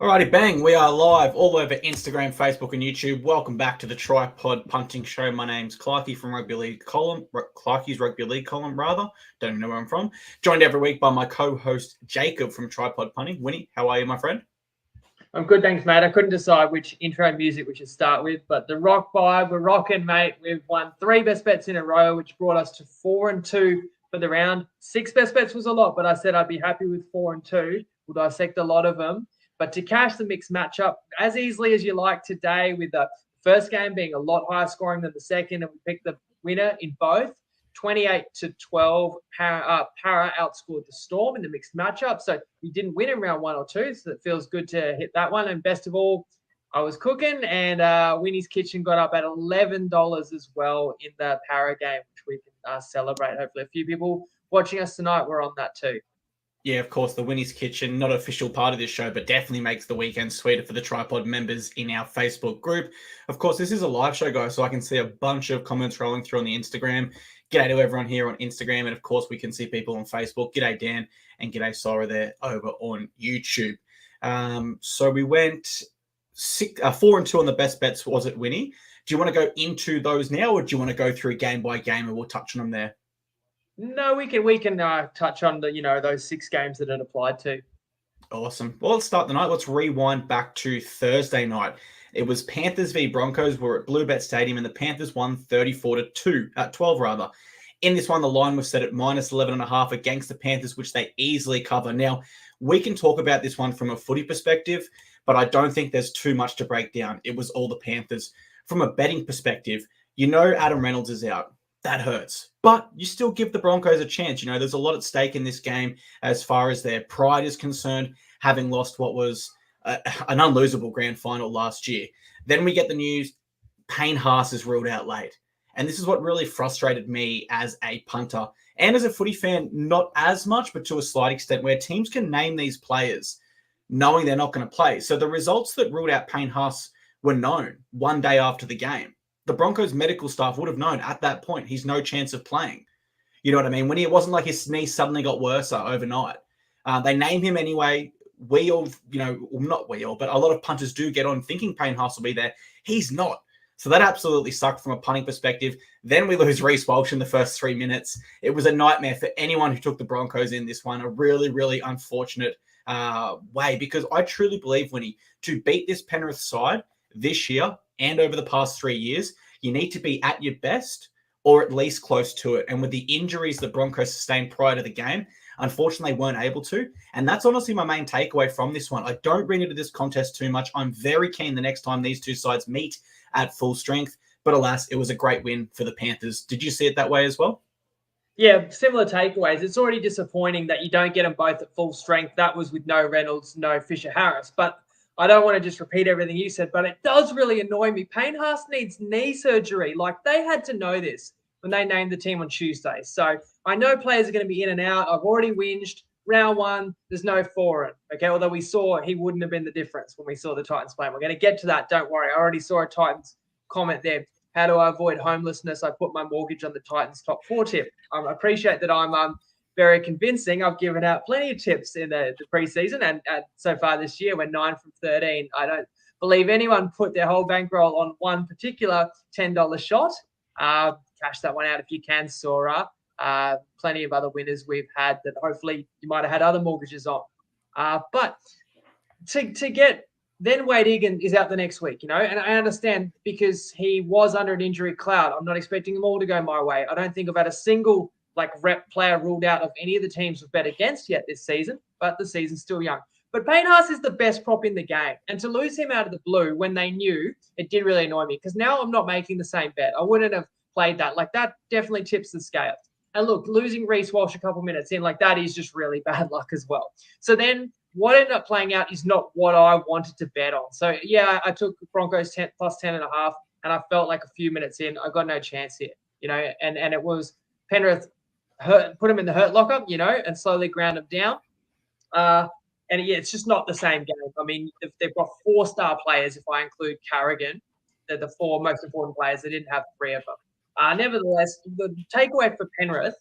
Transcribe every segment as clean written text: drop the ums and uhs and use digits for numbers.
Alrighty, bang. We are live all over Instagram, Facebook, and YouTube. Welcome back to the TryPod Punting Show. My name's Clarkey from Clarkey's Rugby League column, rather. Don't even know where I'm from. Joined every week by my co-host, Jacob from TryPod Punting. Winnie, how are you, my friend? I'm good, thanks, mate. I couldn't decide which intro music we should start with, but the rock vibe, we're rocking, mate. We've won 3 best bets in a row, which brought us to 4-2 for the round. 6 best bets was a lot, but I said I'd be happy with 4-2. We'll dissect a lot of them. But to cash the mixed matchup as easily as you like today, with the first game being a lot higher scoring than the second, and we picked the winner in both. 28-12, Para outscored the Storm in the mixed matchup. So we didn't win in round 1 or 2, so it feels good to hit that one. And best of all, I was cooking, and Winnie's Kitchen got up at $11 as well in the Para game, which we can celebrate. Hopefully a few people watching us tonight were on that too. Yeah, of course, the Winnie's Kitchen, not an official part of this show, but definitely makes the weekend sweeter for the TryPod members in our Facebook group. Of course, this is a live show, guys, so I can see a bunch of comments rolling through on the Instagram. G'day to everyone here on Instagram, and of course, we can see people on Facebook. G'day, Dan, and g'day, Sora, there over on YouTube. So we went 4-2 on the best bets, was it, Winnie? Do you want to go into those now, or do you want to go through game by game, and we'll touch on them there? No, we can touch on the those 6 games that it applied to. Awesome. Well, let's start the night. Let's rewind back to Thursday night. It was Panthers v Broncos. We're at Bluebet Stadium, and the Panthers won 34-12 rather. In this one, the line was set at -11.5 against the Panthers, which they easily cover. Now, we can talk about this one from a footy perspective, but I don't think there's too much to break down. It was all the Panthers. From a betting perspective, Adam Reynolds is out. That hurts. But you still give the Broncos a chance. There's a lot at stake in this game as far as their pride is concerned, having lost what was an unlosable grand final last year. Then we get the news, Payne Haas is ruled out late. And this is what really frustrated me as a punter and as a footy fan, not as much, but to a slight extent, where teams can name these players knowing they're not going to play. So the results that ruled out Payne Haas were known one day after the game. The Broncos medical staff would have known at that point he's no chance of playing. You know what I mean? When it wasn't like his knee suddenly got worse overnight. They name him anyway. We all, not we all, but a lot of punters do get on thinking Payne Haas will be there. He's not. So that absolutely sucked from a punting perspective. Then we lose Reece Walsh in the first 3 minutes. It was a nightmare for anyone who took the Broncos in this one. A really, really unfortunate way, because I truly believe, Winnie, to beat this Penrith side this year and over the past 3 years, you need to be at your best or at least close to it. And with the injuries that Broncos sustained prior to the game, unfortunately, they weren't able to. And that's honestly my main takeaway from this one. I don't bring it to this contest too much. I'm very keen the next time these two sides meet at full strength. But alas, it was a great win for the Panthers. Did you see it that way as well? Yeah, similar takeaways. It's already disappointing that you don't get them both at full strength. That was with no Reynolds, no Fisher-Harris. But I don't want to just repeat everything you said, but it does really annoy me. Payne Haas needs knee surgery. Like, they had to know this when they named the team on Tuesday. So I know players are going to be in and out. I've already whinged. Round 1, there's no foreign. Okay, although we saw he wouldn't have been the difference when we saw the Titans play. We're going to get to that. Don't worry. I already saw a Titans comment there. How do I avoid homelessness? I put my mortgage on the Titans top 4 tip. I appreciate that I'm very convincing. I've given out plenty of tips in the preseason, and so far this year we're 9 from 13. I don't believe anyone put their whole bankroll on one particular $10 shot. Cash that one out if you can, Sora. Plenty of other winners we've had that hopefully you might have had other mortgages on. But to get then Wade Egan is out the next week, and I understand because he was under an injury cloud. I'm not expecting them all to go my way. I don't think I've had a single rep player ruled out of any of the teams we've bet against yet this season, but the season's still young. But Payne Haas is the best prop in the game. And to lose him out of the blue when they knew, it did really annoy me, because now I'm not making the same bet. I wouldn't have played that. That definitely tips the scale. And look, losing Reece Walsh a couple minutes in, that is just really bad luck as well. So then what ended up playing out is not what I wanted to bet on. So, yeah, I took Broncos plus 10.5, and I felt like a few minutes in, I got no chance here, and it was Penrith put him in the hurt locker, and slowly ground him down. And yeah, it's just not the same game. I mean, they've got 4-star players, if I include Carrigan. They're the 4 most important players. They didn't have 3 of them. Nevertheless, the takeaway for Penrith,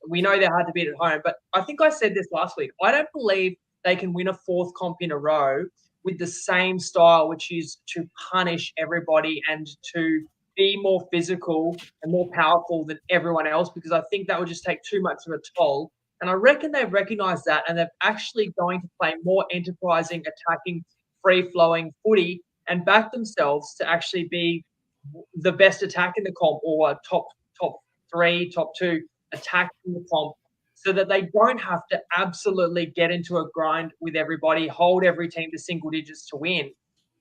we know they're hard to beat at home, but I think I said this last week. I don't believe they can win a 4th comp in a row with the same style, which is to punish everybody and to be more physical and more powerful than everyone else, because I think that would just take too much of a toll. And I reckon they've recognized that, and they're actually going to play more enterprising, attacking, free-flowing footy and back themselves to actually be the best attack in the comp, or top 3, top 2 attack in the comp, so that they don't have to absolutely get into a grind with everybody, hold every team to single digits to win.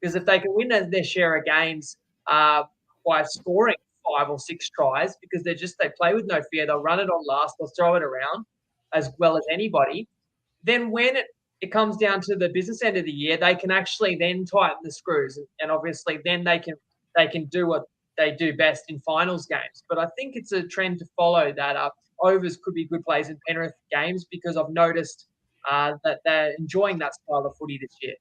Because if they can win their share of games by scoring 5 or 6 tries, because they play with no fear, they'll run it on last, they'll throw it around as well as anybody, then when it comes down to the business end of the year, they can actually then tighten the screws, and obviously then they can do what they do best in finals games. But I think it's a trend to follow that overs could be good plays in Penrith games, because I've noticed that they're enjoying that style of footy this year.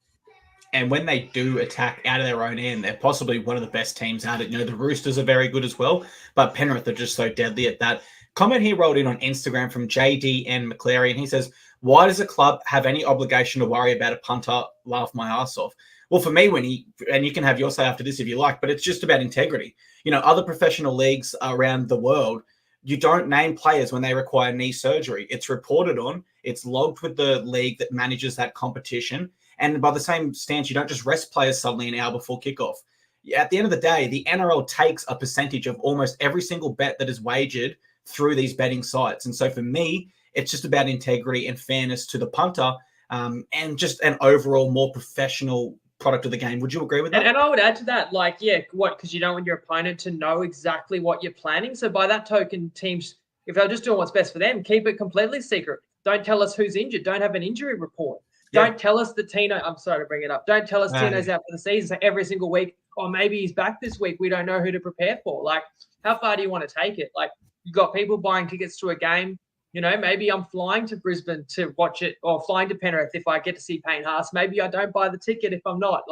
And when they do attack out of their own end, they're possibly one of the best teams at it. You know, the Roosters are very good as well, but Penrith are just so deadly at that. Comment here rolled in on Instagram from JDN McClary, and he says, why does a club have any obligation to worry about a punter? Laugh my ass off. Well, for me, Winnie, and you can have your say after this if you like, but it's just about integrity. You know, other professional leagues around the world, you don't name players when they require knee surgery. It's reported on. It's logged with the league that manages that competition. And by the same stance, you don't just rest players suddenly an hour before kickoff. At the end of the day, the NRL takes a percentage of almost every single bet that is wagered through these betting sites. And so for me, it's just about integrity and fairness to the punter, and just an overall more professional product of the game. Would you agree with that? And I would add to that, because you don't want your opponent to know exactly what you're planning. So by that token, teams, if they're just doing what's best for them, keep it completely secret. Don't tell us who's injured. Don't have an injury report. Don't tell us that Tino, I'm sorry to bring it up. Don't tell us Tino's out for the season. So every single week, maybe he's back this week. We don't know who to prepare for. Like, how far do you want to take it? Like, you got people buying tickets to a game. You know, maybe I'm flying to Brisbane to watch it, or flying to Penrith if I get to see Payne Haas. Maybe I don't buy the ticket if I'm not.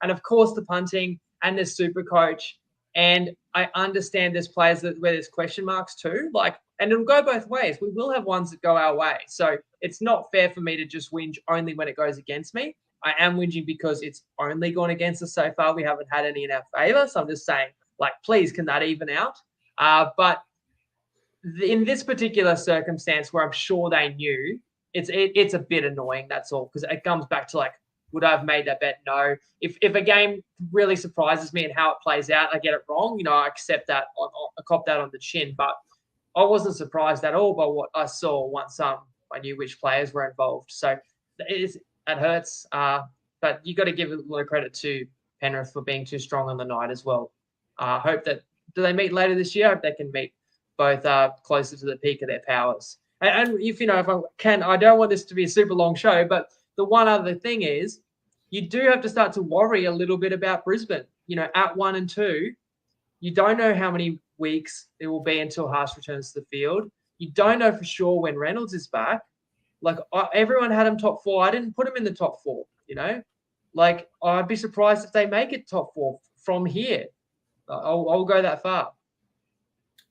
And of course the punting and the super coach. And I understand there's players where there's question marks too. And it'll go both ways. We will have ones that go our way. So it's not fair for me to just whinge only when it goes against me. I am whinging because it's only gone against us so far. We haven't had any in our favor. So I'm just saying, please, can that even out? But in this particular circumstance where I'm sure they knew, it's a bit annoying, that's all, because it comes back to would I have made that bet? No. If a game really surprises me and how it plays out, I get it wrong, I accept that, I cop that on the chin. But I wasn't surprised at all by what I saw once I knew which players were involved. So it hurts, but you got to give a lot of credit to Penrith for being too strong on the night as well. I hope that, do they meet later this year? I hope they can meet both closer to the peak of their powers. And if I can, I don't want this to be a super long show, but the one other thing is, you do have to start to worry a little bit about Brisbane. At 1 and 2, you don't know how many weeks it will be until Haas returns to the field. You don't know for sure when Reynolds is back. Everyone had him top 4. I didn't put him in the top 4, I'd be surprised if they make it top 4 from here. I'll go that far.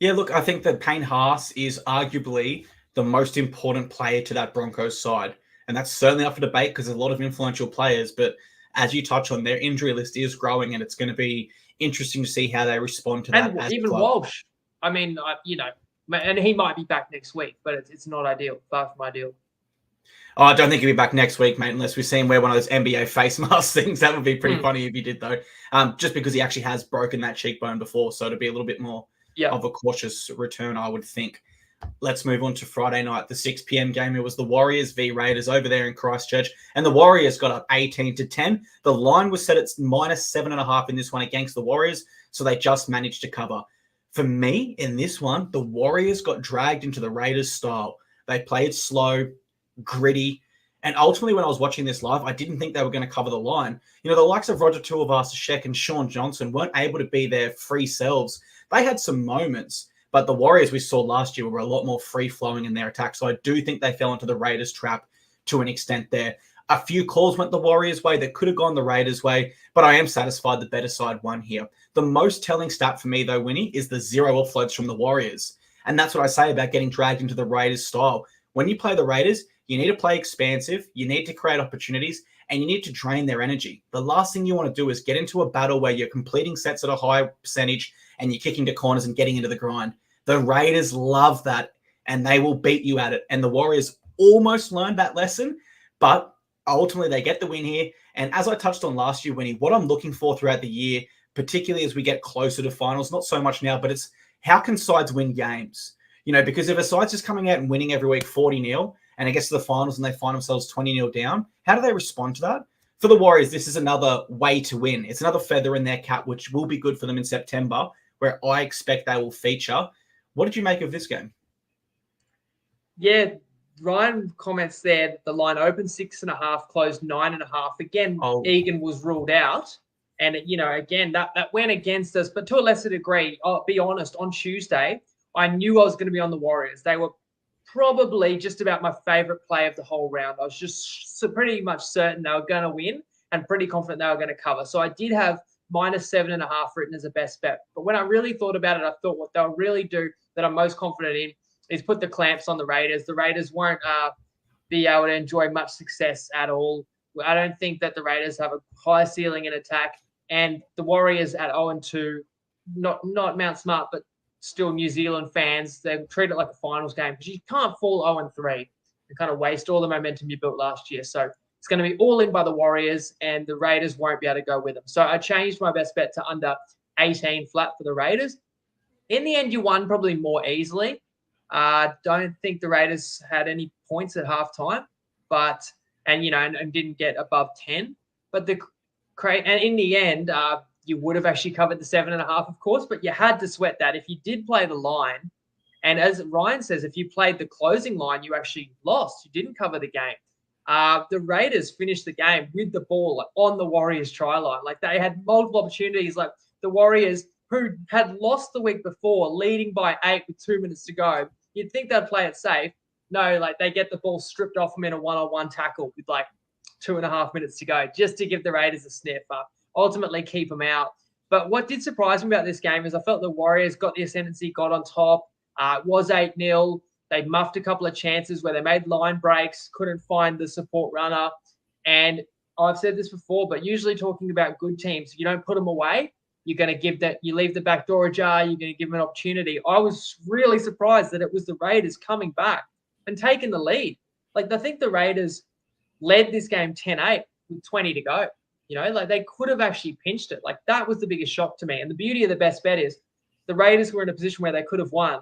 Yeah, look, I think that Payne Haas is arguably the most important player to that Broncos side. And that's certainly up for debate because there's a lot of influential players. But as you touch on, their injury list is growing, and it's going to be interesting to see how they respond to that. And even Walsh. I mean, and he might be back next week, but it's not ideal. Far from ideal. Oh, I don't think he'll be back next week, mate, unless we see him wear one of those NBA face mask things. That would be pretty funny if he did, though. Just because he actually has broken that cheekbone before, so it'll be a little bit more of a cautious return, I would think. Let's move on to Friday night, the 6 p.m. game. It was the Warriors v Raiders over there in Christchurch, and the Warriors got up 18-10. The line was set at -7.5 in this one against the Warriors, so they just managed to cover. For me, in this one, the Warriors got dragged into the Raiders' style. They played slow, gritty, and ultimately when I was watching this live, I didn't think they were going to cover the line. The likes of Roger Tuivasa-Sheck and Sean Johnson weren't able to be their free selves. They had some moments, but the Warriors we saw last year were a lot more free-flowing in their attack. So I do think they fell into the Raiders' trap to an extent there. A few calls went the Warriors' way that could have gone the Raiders' way, but I am satisfied the better side won here. The most telling stat for me, though, Winnie, is the 0 offloads from the Warriors. And that's what I say about getting dragged into the Raiders' style. When you play the Raiders, you need to play expansive, you need to create opportunities, and you need to drain their energy. The last thing you want to do is get into a battle where you're completing sets at a high percentage and you're kicking to corners and getting into the grind. The Raiders love that, and they will beat you at it. And the Warriors almost learned that lesson, but ultimately they get the win here. And as I touched on last year, Winnie, what I'm looking for throughout the year, particularly as we get closer to finals, not so much now, but it's how can sides win games? Because if a side's just coming out and winning every week 40-0 and it gets to the finals and they find themselves 20-0 down, how do they respond to that? For the Warriors, this is another way to win. It's another feather in their cap, which will be good for them in September, where I expect they will feature. What did you make of this game? Yeah, Ryan comments there that the line opened 6.5, closed 9.5. Again, Egan was ruled out. And, again, that went against us. But to a lesser degree, I'll be honest, on Tuesday, I knew I was going to be on the Warriors. They were probably just about my favorite play of the whole round. I was just pretty much certain they were going to win and pretty confident they were going to cover. So I did have -7.5 written as a best bet. But when I really thought about it, I thought what they'll really do that I'm most confident in is put the clamps on the Raiders. The Raiders won't be able to enjoy much success at all. I don't think that the Raiders have a high ceiling in attack. And the Warriors at 0-2, not Mount Smart, but still New Zealand fans, they treat it like a finals game because you can't fall 0-3 and kind of waste all the momentum you built last year. So it's going to be all in by the Warriors, and the Raiders won't be able to go with them. So I changed my best bet to under 18 flat for the Raiders. In the end, you won probably more easily. Don't think the Raiders had any points at halftime, and didn't get above 10. But and in the end, you would have actually covered the 7.5, of course, but you had to sweat that. If you did play the line, and as Ryan says, if you played the closing line, you actually lost. You didn't cover the game. The Raiders finished the game with the ball on the Warriors try line. Like they had multiple opportunities. Like the Warriors, who had lost the week before, leading by 8 with 2 minutes to go. You'd think they'd play it safe. No, like they get the ball stripped off them in a one-on-one tackle with like 2.5 minutes to go, just to give the Raiders a sniff. Ultimately keep them out. But what did surprise me about this game is I felt the Warriors got the ascendancy, got on top. It was 8-0. They muffed a couple of chances where they made line breaks, couldn't find the support runner. And I've said this before, but usually talking about good teams, if you don't put them away, you're going to you leave the back door ajar, you're going to give them an opportunity. I was really surprised that it was the Raiders coming back and taking the lead. Like I think the Raiders led this game 10-8 with 20 to go. Like they could have actually pinched it. Like that was the biggest shock to me. And the beauty of the best bet is the Raiders were in a position where they could have won,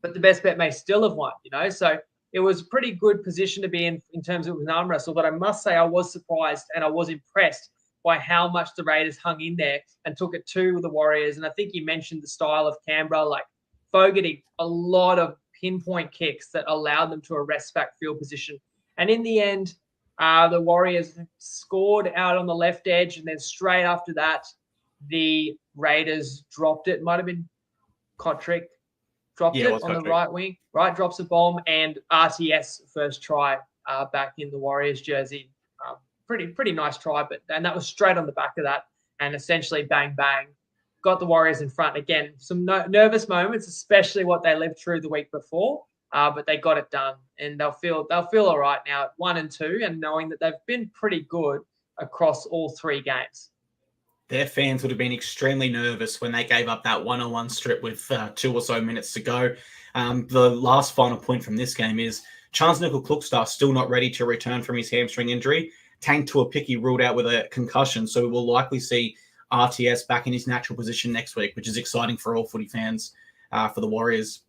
but the best bet may still have won, So it was a pretty good position to be in terms of an arm wrestle. But I must say I was surprised and I was impressed by how much the Raiders hung in there and took it to the Warriors. And I think you mentioned the style of Canberra, like Fogarty, a lot of pinpoint kicks that allowed them to arrest back field position. And in the end, the Warriors scored out on the left edge, and then straight after that, the Raiders dropped it. Might have been Kotrick dropped it on the right wing. Right, drops a bomb, and RTS first try back in the Warriors jersey. Pretty nice try, and that was straight on the back of that, and essentially bang bang, got the Warriors in front again. Some nervous moments, especially what they lived through the week before. But they got it done, and they'll feel all right now at 1-2, and knowing that they've been pretty good across all 3 games. Their fans would have been extremely nervous when they gave up that 1-on-1 strip with 2 or so minutes to go. The last final point from this game is Charles Nickel-Klukstad still not ready to return from his hamstring injury. Tank Tuapiki ruled out with a concussion, so we will likely see RTS back in his natural position next week, which is exciting for all footy fans for the Warriors.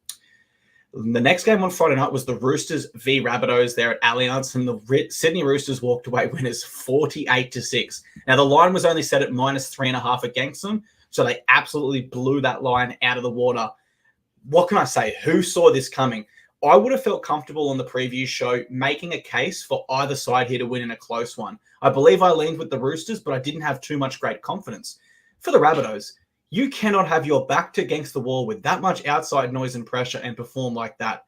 The next game on Friday night was the Roosters v Rabbitohs there at Allianz, and the Sydney Roosters walked away winners 48-6. Now, the line was only set at -3.5 against them, so they absolutely blew that line out of the water. What can I say? Who saw this coming? I would have felt comfortable on the preview show making a case for either side here to win in a close one. I believe I leaned with the Roosters, but I didn't have too much great confidence. For the Rabbitohs, you cannot have your back against the wall with that much outside noise and pressure and perform like that.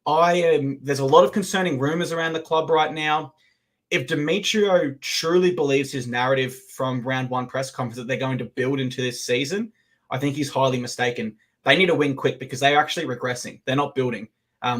There's a lot of concerning rumors around the club right now. If Demetrio truly believes his narrative from round 1 press conference that they're going to build into this season, I think he's highly mistaken. They need to win quick because they're actually regressing. They're not building.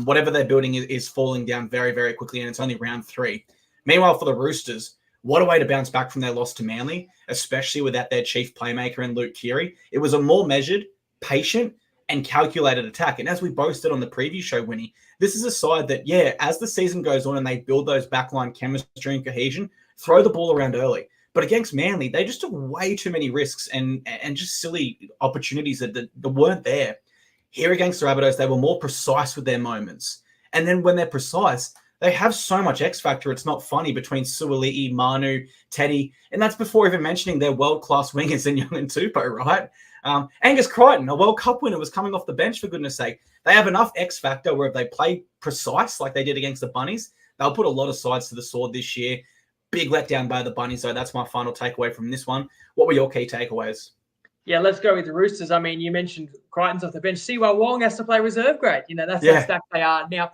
Whatever they're building is falling down very, very quickly, and it's only round 3. Meanwhile, for the Roosters, What a way to bounce back from their loss to Manly, especially without their chief playmaker in Luke Keary. It was a more measured, patient, and calculated attack. And as we boasted on the preview show, Winnie, this is a side that, as the season goes on and they build those backline chemistry and cohesion, throw the ball around early. But against Manly, they just took way too many risks and just silly opportunities that weren't there. Here against the Rabbitohs, they were more precise with their moments. And then when they're precise, they have so much X factor. It's not funny between Suoli'i, Manu, Teddy, and that's before even mentioning their world-class wingers in Young and Tupou, right? Angus Crichton, a World Cup winner, was coming off the bench, for goodness sake. They have enough X factor where if they play precise like they did against the Bunnies, they'll put a lot of sides to the sword this year. Big letdown by the Bunnies, though. That's my final takeaway from this one. What were your key takeaways? Yeah, let's go with the Roosters. I mean, you mentioned Crichton's off the bench. Siwa Wong has to play reserve grade. That's how stacked they are. Now,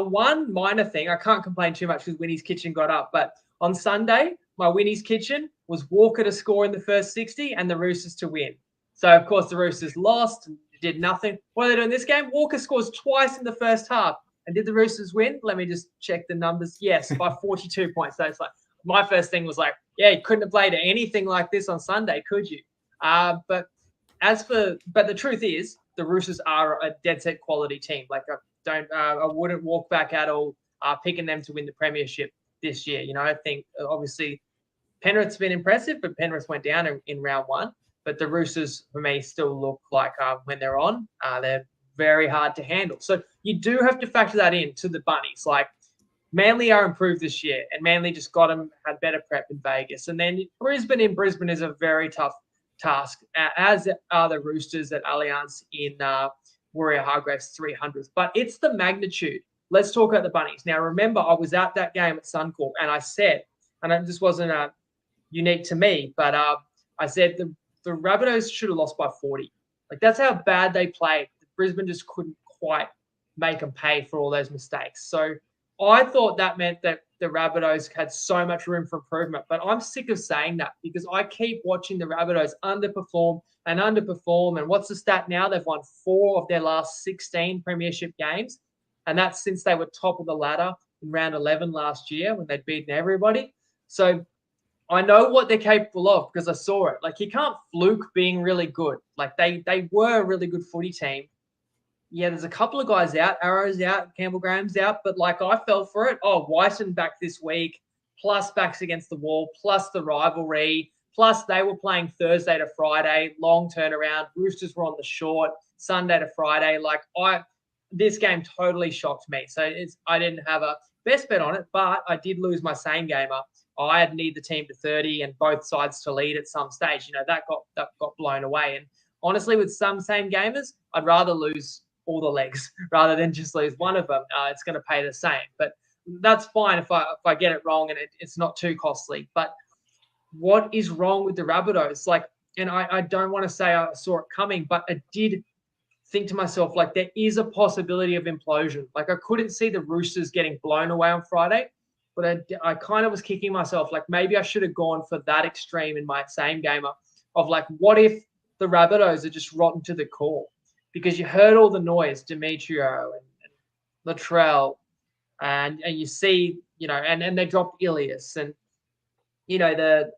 one minor thing, I can't complain too much because Winnie's Kitchen got up, but on Sunday, my Winnie's Kitchen was Walker to score in the first 60 and the Roosters to win. So, of course, the Roosters lost, did nothing. What are they doing this game? Walker scores twice in the first half. And did the Roosters win? Let me just check the numbers. Yes, by 42 points. So it's like, my first thing was like, you couldn't have played anything like this on Sunday, could you? But the truth is, the Roosters are a dead set quality team. Like I wouldn't walk back at all picking them to win the premiership this year. I think obviously Penrith's been impressive, but Penrith went down in round one. But the Roosters, for me, still look like when they're on, they're very hard to handle. So you do have to factor that in to the Bunnies. Like Manly are improved this year, and Manly just had better prep in Vegas. And then Brisbane is a very tough task, as are the Roosters at Allianz in Warrior Hargraves 300s. But it's the magnitude. Let's talk about the Bunnies. Now, remember, I was at that game at Suncorp, and I said, and this wasn't unique to me, but I said the Rabbitohs should have lost by 40. Like, that's how bad they played. Brisbane just couldn't quite make them pay for all those mistakes. So I thought that meant that the Rabbitohs had so much room for improvement. But I'm sick of saying that because I keep watching the Rabbitohs underperform. And what's the stat now? They've won 4 of their last 16 premiership games. And that's since they were top of the ladder in round 11 last year when they'd beaten everybody. So I know what they're capable of because I saw it. Like, you can't fluke being really good. Like, they were a really good footy team. Yeah, there's a couple of guys out. Arrow's out, Campbell Graham's out, but like I fell for it. Oh, Whiten back this week, plus backs against the wall, plus the rivalry, plus they were playing Thursday to Friday, long turnaround. Roosters were on the short, Sunday to Friday. Like this game totally shocked me. So I didn't have a best bet on it, but I did lose my same gamer. I had need the team to 30 and both sides to lead at some stage. That got blown away. And honestly, with some same gamers, I'd rather lose all the legs rather than just lose one of them. It's going to pay the same, but that's fine if I get it wrong and it's not too costly. But what is wrong with the Rabbitohs? Like, and I don't want to say I saw it coming, but I did think to myself, like, there is a possibility of implosion. Like, I couldn't see the Roosters getting blown away on Friday, but I kind of was kicking myself. Like, maybe I should have gone for that extreme in my same gamer of like, what if the Rabbitohs are just rotten to the core? Because you heard all the noise, Demetrio and Latrell, and you see, and they dropped Ilias, and the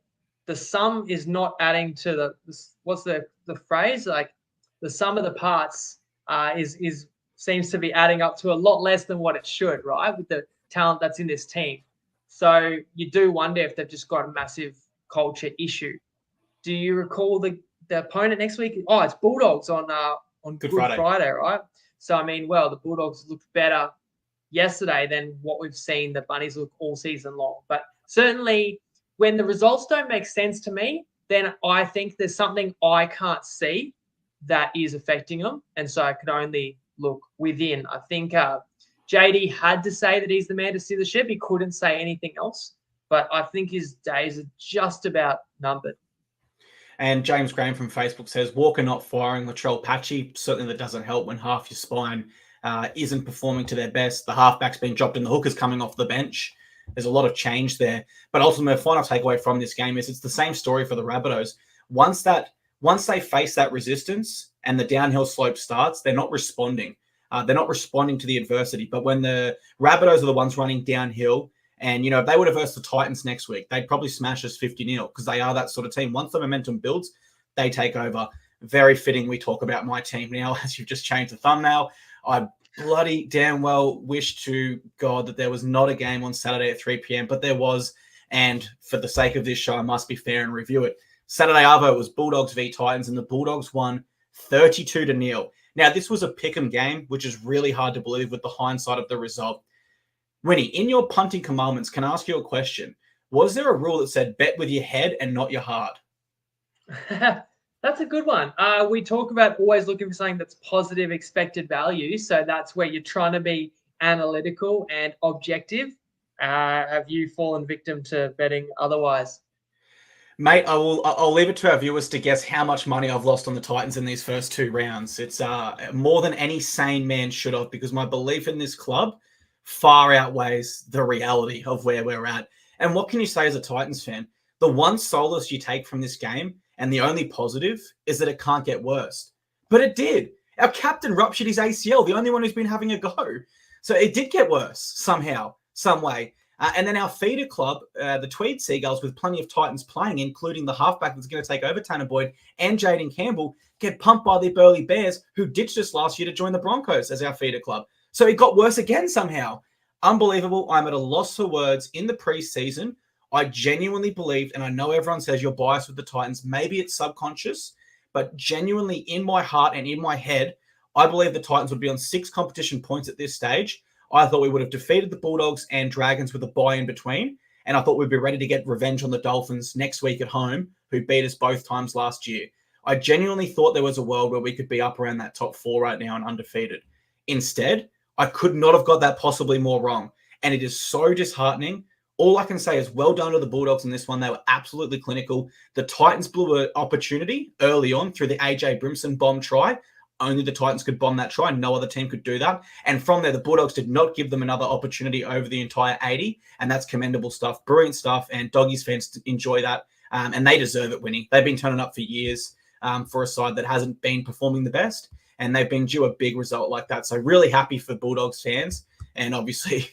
sum is not adding to what's the phrase, like the sum of the parts is seems to be adding up to a lot less than what it should, right? With the talent that's in this team, so you do wonder if they've just got a massive culture issue. Do you recall the opponent next week? Oh, it's Bulldogs on Good Friday, right? So, I mean, the Bulldogs looked better yesterday than what we've seen the Bunnies look all season long. But certainly when the results don't make sense to me, then I think there's something I can't see that is affecting them. And so I could only look within. I think JD had to say that he's the man to steer the ship. He couldn't say anything else. But I think his days are just about numbered. And James Graham from Facebook says, Walker not firing, Latrell patchy. Certainly that doesn't help when half your spine isn't performing to their best. The halfback's been dropped and the hookers coming off the bench. There's a lot of change there. But ultimately, a final takeaway from this game is it's the same story for the Rabbitohs. Once they face that resistance and the downhill slope starts, they're not responding. They're not responding to the adversity. But when the Rabbitohs are the ones running downhill And, if they would have versed the Titans next week, they'd probably smash us 50-0 because they are that sort of team. Once the momentum builds, they take over. Very fitting we talk about my team now as you've just changed the thumbnail. I bloody damn well wish to God that there was not a game on Saturday at 3 p.m., but there was. And for the sake of this show, I must be fair and review it. Saturday Arvo was Bulldogs v Titans, and the Bulldogs won 32-0. Now, this was a pick'em game, which is really hard to believe with the hindsight of the result. Winnie, in your punting commandments, can I ask you a question? Was there a rule that said bet with your head and not your heart? That's a good one. We talk about always looking for something that's positive expected value. So that's where you're trying to be analytical and objective. Have you fallen victim to betting otherwise? Mate, I'll leave it to our viewers to guess how much money I've lost on the Titans in these first 2 rounds. It's more than any sane man should have, because my belief in this club far outweighs the reality of where we're at. And what can you say as a Titans fan? The one solace you take from this game, and the only positive, is that it can't get worse. But it did. Our captain ruptured his ACL, the only one who's been having a go. So it did get worse somehow, some way. And then our feeder club, the Tweed Seagulls, with plenty of Titans playing, including the halfback that's going to take over Tanner Boyd and Jaden Campbell, get pumped by the Burleigh Bears, who ditched us last year to join the Broncos as our feeder club. So it got worse again somehow. Unbelievable. I'm at a loss for words. In the preseason, I genuinely believed, and I know everyone says you're biased with the Titans. Maybe it's subconscious, but genuinely in my heart and in my head, I believe the Titans would be on 6 competition points at this stage. I thought we would have defeated the Bulldogs and Dragons with a bye in between. And I thought we'd be ready to get revenge on the Dolphins next week at home, who beat us both times last year. I genuinely thought there was a world where we could be up around that top 4 right now and undefeated. Instead, I could not have got that possibly more wrong. And it is so disheartening. All I can say is well done to the Bulldogs in this one. They were absolutely clinical. The Titans blew an opportunity early on through the AJ Brimson bomb try. Only the Titans could bomb that try. No other team could do that. And from there, the Bulldogs did not give them another opportunity over the entire 80. And that's commendable stuff, brilliant stuff. And Doggies fans enjoy that. And they deserve it, Winnie. They've been turning up for years for a side that hasn't been performing the best. And they've been due a big result like that. So really happy for Bulldogs fans. And obviously,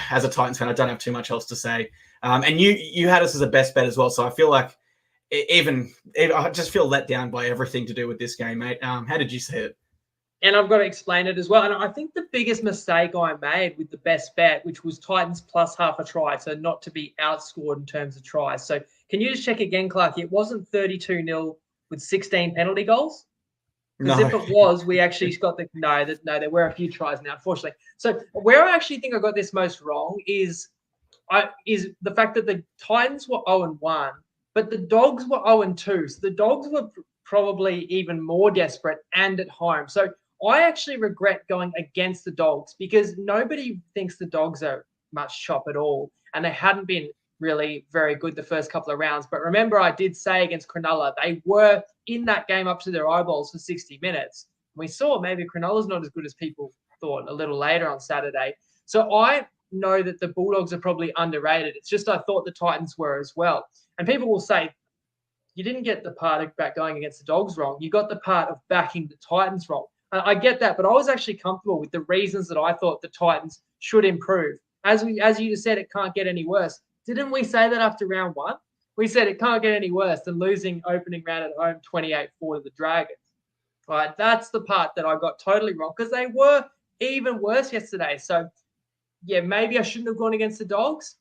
as a Titans fan, I don't have too much else to say. And you had us as a best bet as well. So I feel like even I just feel let down by everything to do with this game, mate. How did you see it? And I've got to explain it as well. And I think the biggest mistake I made with the best bet, which was Titans plus half a try, so not to be outscored in terms of tries. So can you just check again, Clark? It wasn't 32-0 with 16 penalty goals? Because if it was, we actually got the no. There were a few tries now, unfortunately. So where I actually think I got this most wrong is the fact that the Titans were 0-1, but the Dogs were 0-2. So the Dogs were probably even more desperate and at home. So I actually regret going against the Dogs because nobody thinks the Dogs are much chop at all, and they hadn't been really very good the first couple of rounds. But remember, I did say against Cronulla, they were in that game up to their eyeballs for 60 minutes. We saw maybe Cronulla's not as good as people thought a little later on Saturday. So I know that the Bulldogs are probably underrated. It's just I thought the Titans were as well. And people will say, you didn't get the part of back going against the Dogs wrong. You got the part of backing the Titans wrong. And I get that, but I was actually comfortable with the reasons that I thought the Titans should improve. As you just said, it can't get any worse. Didn't we say that after round 1? We said it can't get any worse than losing opening round at home 28-4 to the Dragons. All right, that's the part that I got totally wrong because they were even worse yesterday. So, yeah, maybe I shouldn't have gone against the Dogs,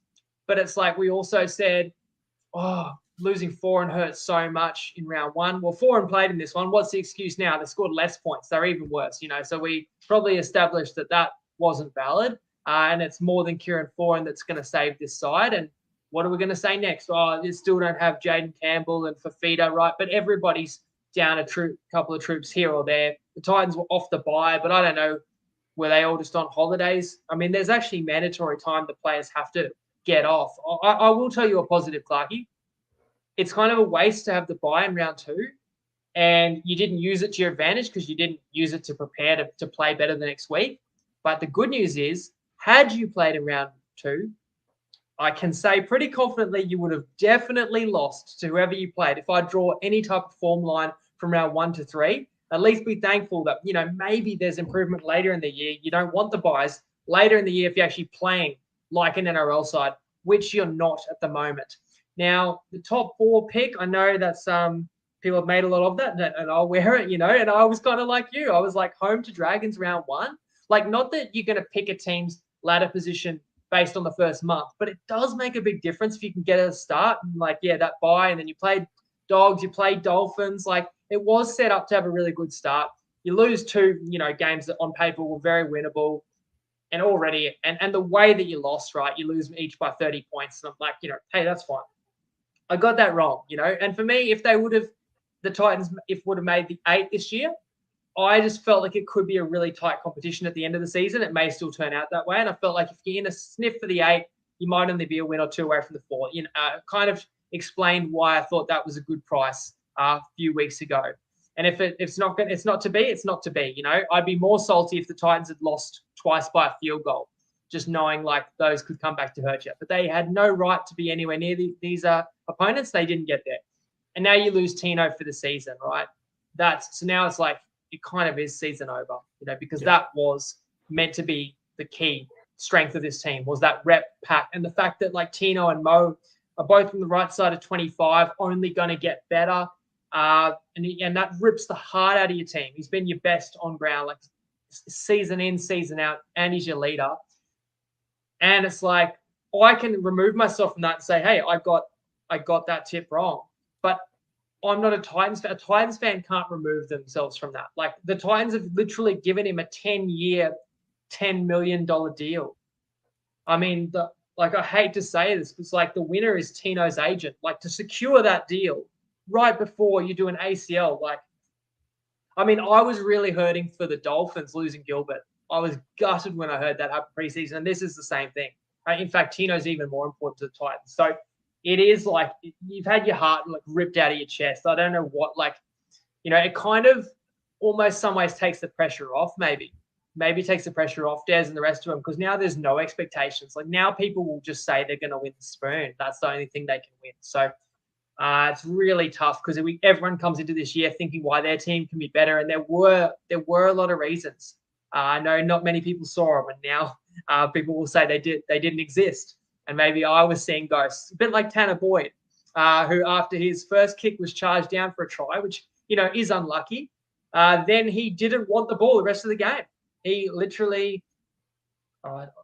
but it's like we also said, losing Foreign hurt so much in round 1. Well, Foreign played in this one. What's the excuse now? They scored less points. They're even worse, So we probably established that wasn't valid. And it's more than Kieran Foran that's going to save this side. And what are we going to say next? They still don't have Jaden Campbell and Fafita, right? But everybody's down a couple of troops here or there. The Titans were off the bye, but I don't know, were they all just on holidays? I mean, there's actually mandatory time the players have to get off. I will tell you a positive, Clarkie. It's kind of a waste to have the bye in round 2, and you didn't use it to your advantage because you didn't use it to prepare to play better the next week. But the good news is, had you played in round 2, I can say pretty confidently you would have definitely lost to whoever you played. If I draw any type of form line from round 1 to 3, at least be thankful that, maybe there's improvement later in the year. You don't want the buys later in the year if you're actually playing like an NRL side, which you're not at the moment. Now, the top 4 pick, I know that's people have made a lot of that, and I'll wear it, and I was kind of like you. I was like, home to Dragons round 1. Like, not that you're going to pick a team's ladder position based on the first month, but it does make a big difference if you can get a start. And like, that bye, and then you played Dogs, you played Dolphins. Like, it was set up to have a really good start. You lose 2, games that on paper were very winnable. And already, and the way that you lost, right, you lose each by 30 points. And I'm like, hey, that's fine. I got that wrong, And for me, if the Titans would have made the 8 this year, I just felt like it could be a really tight competition at the end of the season. It may still turn out that way. And I felt like if you're in a sniff for the 8, you might only be a win or 2 away from the 4. Kind of explained why I thought that was a good price a few weeks ago. And if it's not to be, it's not to be. I'd be more salty if the Titans had lost twice by a field goal, just knowing like those could come back to hurt you. But they had no right to be anywhere near these opponents. They didn't get there. And now you lose Tino for the season, right? So now it's like it kind of is season over, because that was meant to be the key strength of this team, was that rep pack. And the fact that like Tino and Mo are both from the right side of 25, only going to get better. And that rips the heart out of your team. He's been your best on ground, like season in, season out, and he's your leader. And it's like, I can remove myself from that and say, hey, I got that tip wrong. But I'm not a Titans fan. A Titans fan can't remove themselves from that. Like, the Titans have literally given him a 10-year, $10 million deal. I mean, I hate to say this, it's like the winner is Tino's agent. Like, to secure that deal right before you do an ACL, I was really hurting for the Dolphins losing Gilbert. I was gutted when I heard that happen preseason, and this is the same thing. In fact, Tino's even more important to the Titans. So it is like you've had your heart ripped out of your chest. I don't know what, it kind of almost some ways takes the pressure off, maybe takes the pressure off Des and the rest of them, because now there's no expectations. Like, now people will just say they're going to win the spoon. That's the only thing they can win. So it's really tough because everyone comes into this year thinking why their team can be better, and there were a lot of reasons. I know not many people saw them, and now people will say they didn't exist, and maybe I was seeing ghosts. A bit like Tanner Boyd, who after his first kick was charged down for a try, which is unlucky. Then he didn't want the ball the rest of the game. He literally,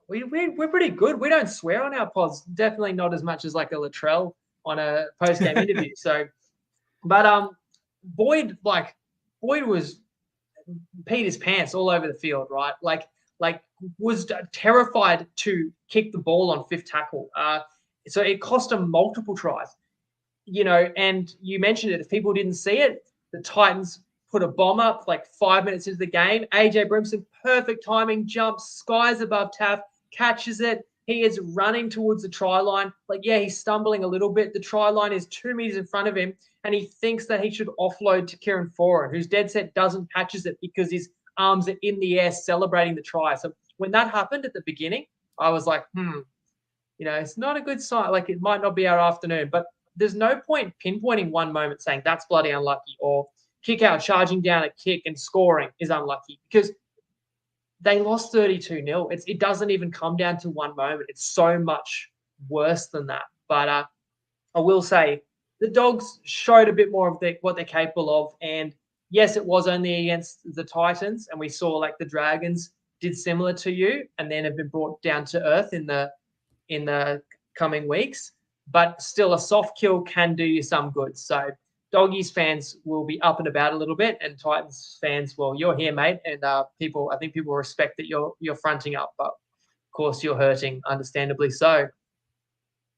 we're pretty good. We don't swear on our pods, definitely not as much as like a Latrell on a post-game interview. So, but Boyd was peed his pants all over the field, right? Like was terrified to kick the ball on fifth tackle. So it cost him multiple tries, and you mentioned it. If people didn't see it, the Titans put a bomb up 5 minutes into the game. AJ Brimson, perfect timing, jumps, skies above Taff, catches it. He is running towards the try line. He's stumbling a little bit. The try line is 2 meters in front of him, and he thinks that he should offload to Kieran Foran, who's dead set doesn't catches it because his arms are in the air celebrating the try. So when that happened at the beginning, I was like, it's not a good sign. It might not be our afternoon, but there's no point pinpointing one moment saying that's bloody unlucky, or kick out charging down a kick and scoring is unlucky, because they lost 32-0. It doesn't even come down to one moment. It's so much worse than that. But I will say the Dogs showed a bit more of what they're capable of. And yes, it was only against the Titans, and we saw the Dragons did similar to you and then have been brought down to earth in the coming weeks. But still, a soft kill can do you some good. So Doggies fans will be up and about a little bit, and Titans fans, well, you're here, mate, and I think people respect that you're fronting up, but of course you're hurting, understandably so.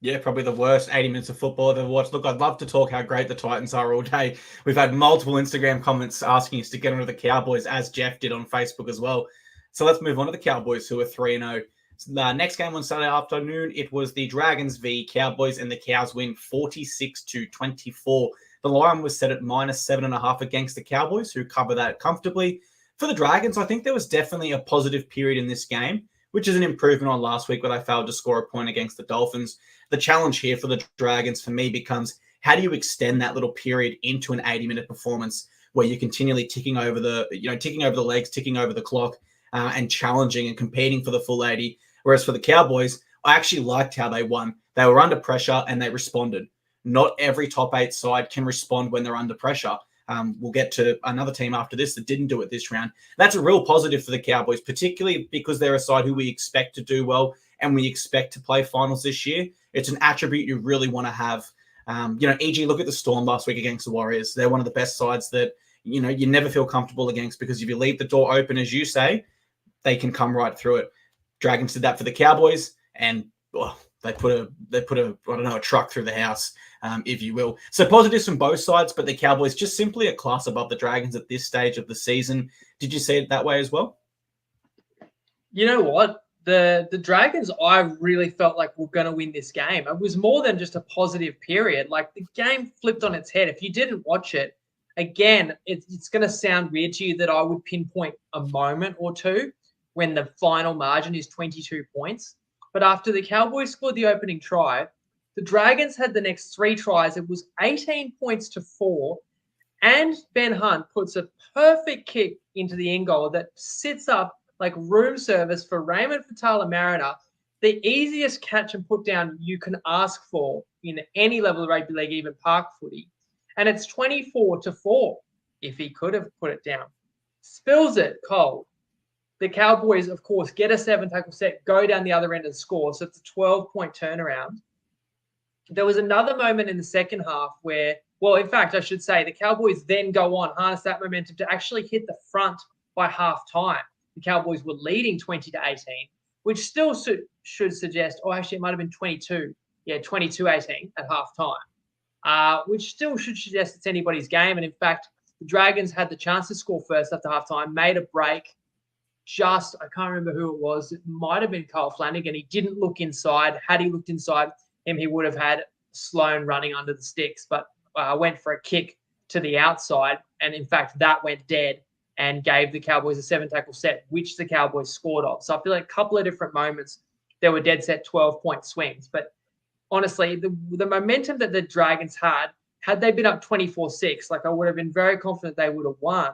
Yeah, probably the worst 80 minutes of football I've ever watched. Look, I'd love to talk how great the Titans are all day. We've had multiple Instagram comments asking us to get onto the Cowboys, as Jeff did on Facebook as well. So let's move on to the Cowboys, who are 3-0. The next game on Saturday afternoon, it was the Dragons v Cowboys, and the Cows win 46-24. The line was set at -7.5 against the Cowboys, who cover that comfortably. For the Dragons, I think there was definitely a positive period in this game, which is an improvement on last week where they failed to score a point against the Dolphins. The challenge here for the Dragons, for me, becomes how do you extend that little period into an 80-minute performance where you're continually ticking over the legs, ticking over the clock, and challenging and competing for the full 80. Whereas for the Cowboys, I actually liked how they won. They were under pressure and they responded. Not every top 8 side can respond when they're under pressure. We'll get to another team after this that didn't do it this round. That's a real positive for the Cowboys, particularly because they're a side who we expect to do well and we expect to play finals this year. It's an attribute you really want to have. E.g., look at the Storm last week against the Warriors. They're one of the best sides that, you never feel comfortable against, because if you leave the door open, as you say, they can come right through it. Dragons did that for the Cowboys, and they put a truck through the house, if you will. So positives from both sides, but the Cowboys just simply a class above the Dragons at this stage of the season. Did you see it that way as well? You know what? The Dragons, I really felt like were going to win this game. It was more than just a positive period. Like, the game flipped on its head. If you didn't watch it, again, it's going to sound weird to you that I would pinpoint a moment or two when the final margin is 22 points. But after the Cowboys scored the opening try, the Dragons had the next 3 tries. It was 18 points to 4. And Ben Hunt puts a perfect kick into the end goal that sits up like room service for Raymond Fatala-Mariner, the easiest catch and put down you can ask for in any level of rugby league, even park footy. And it's 24-4 if he could have put it down. Spills it cold. The Cowboys, of course, get a 7-tackle set, go down the other end and score. So it's a 12-point turnaround. There was another moment in the second half where, well, in fact, I should say, the Cowboys then go on, harness that momentum to actually hit the front by half time. The Cowboys were leading 20-18, which still should suggest, actually, it might have been 22. Yeah, 22-18 at half time, which still should suggest it's anybody's game. And in fact, the Dragons had the chance to score first after half time, made a break. I can't remember who it was. It might have been Kyle Flanagan. He didn't look inside. Had he looked inside him, he would have had Sloan running under the sticks, but went for a kick to the outside. And in fact, that went dead and gave the Cowboys a 7-tackle set, which the Cowboys scored off. So I feel like a couple of different moments, there were dead set 12-point swings. But honestly, the momentum that the Dragons had they been up 24-6, like, I would have been very confident they would have won.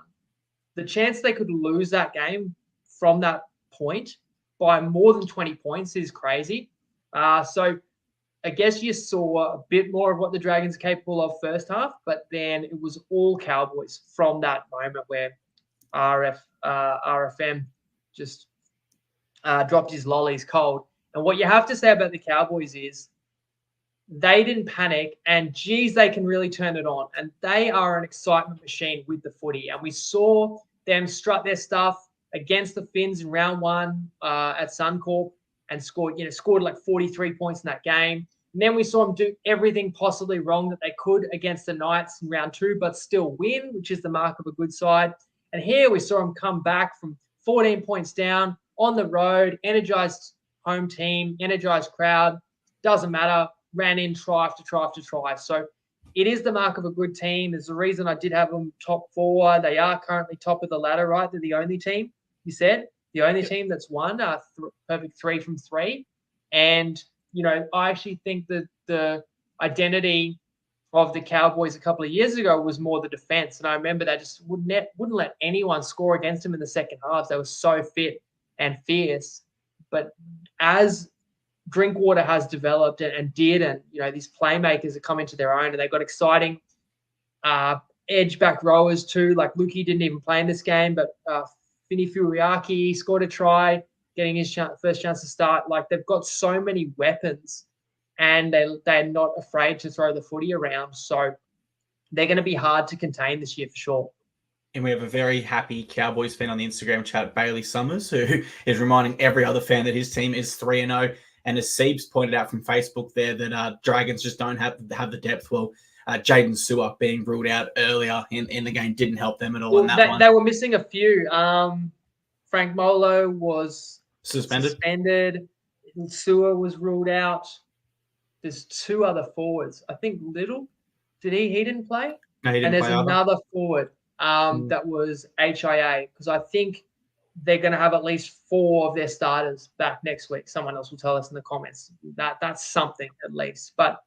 The chance they could lose that game from that point by more than 20 points is crazy. So I guess you saw a bit more of what the Dragons are capable of first half, but then it was all Cowboys from that moment where RFM just dropped his lollies cold. And what you have to say about the Cowboys is they didn't panic, and geez, they can really turn it on. And they are an excitement machine with the footy. And we saw them strut their stuff against the Finns in round 1 at Suncorp and scored like 43 points in that game. And then we saw them do everything possibly wrong that they could against the Knights in round 2, but still win, which is the mark of a good side. And here we saw them come back from 14 points down on the road, energized home team, energized crowd, doesn't matter, ran in try after try after try. So it is the mark of a good team. There's a reason I did have them top 4. They are currently top of the ladder, right? They're the only team, you said, the only team that's won perfect 3 from 3. And, I actually think that the identity of the Cowboys a couple of years ago was more the defense. And I remember they just wouldn't let anyone score against them in the second half. They were so fit and fierce. But as Drinkwater has developed and these playmakers have come into their own, and they've got exciting edge back rowers too. Like Lukey didn't even play in this game, but Fini Furiaki scored a try, getting his first chance to start. Like, they've got so many weapons, and they're not afraid to throw the footy around. So they're going to be hard to contain this year for sure. And we have a very happy Cowboys fan on the Instagram chat, Bailey Summers, who is reminding every other fan that his team is 3-0. And as Siebes pointed out from Facebook there, that Dragons just don't have the depth. Well, Jaden Sewer being ruled out earlier in the game didn't help them at all in that one. They were missing a few. Frank Molo was suspended. Sewer was ruled out. There's 2 other forwards. I think Little, he didn't play? No, he didn't. And there's play another forward that was HIA, because I think they're going to have at least 4 of their starters back next week. Someone else will tell us in the comments. That's something at least. But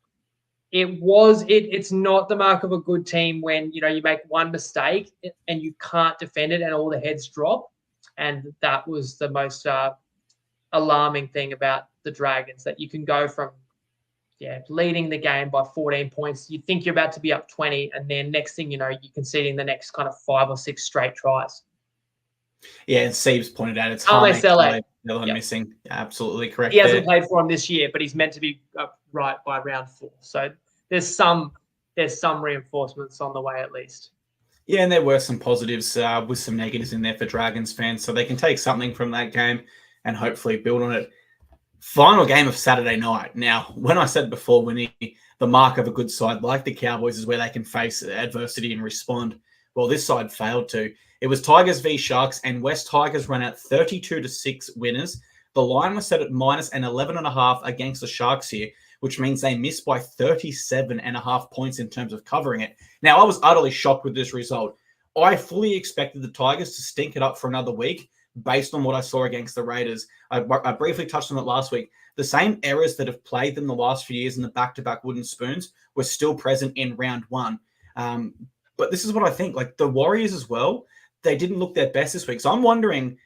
it's not the mark of a good team when you make one mistake and you can't defend it and all the heads drop. And that was the most alarming thing about the Dragons, that you can go from leading the game by 14 points. You think you're about to be up 20, and then next thing you know, you're conceding the next kind of 5 or 6 straight tries. Yeah, and Steve's pointed out it's Ame Harnett, the other one missing. Absolutely correct. He hasn't played for him this year, but he's meant to be right by round 4. So there's some reinforcements on the way at least. Yeah, and there were some positives with some negatives in there for Dragons fans, so they can take something from that game and hopefully build on it. Final game of Saturday night. Now, when I said before, Winnie, the mark of a good side like the Cowboys is where they can face adversity and respond. Well, this side failed to. It was Tigers v Sharks, and West Tigers ran out 32-6 winners. The line was set at minus an 11.5 against the Sharks here, which means they missed by 37.5 points in terms of covering it. Now, I was utterly shocked with this result. I fully expected the Tigers to stink it up for another week based on what I saw against the Raiders. I briefly touched on it last week. The same errors that have plagued them the last few years in the back-to-back wooden spoons were still present in round 1. But this is what I think. Like the Warriors as well, they didn't look their best this week. So I'm wondering,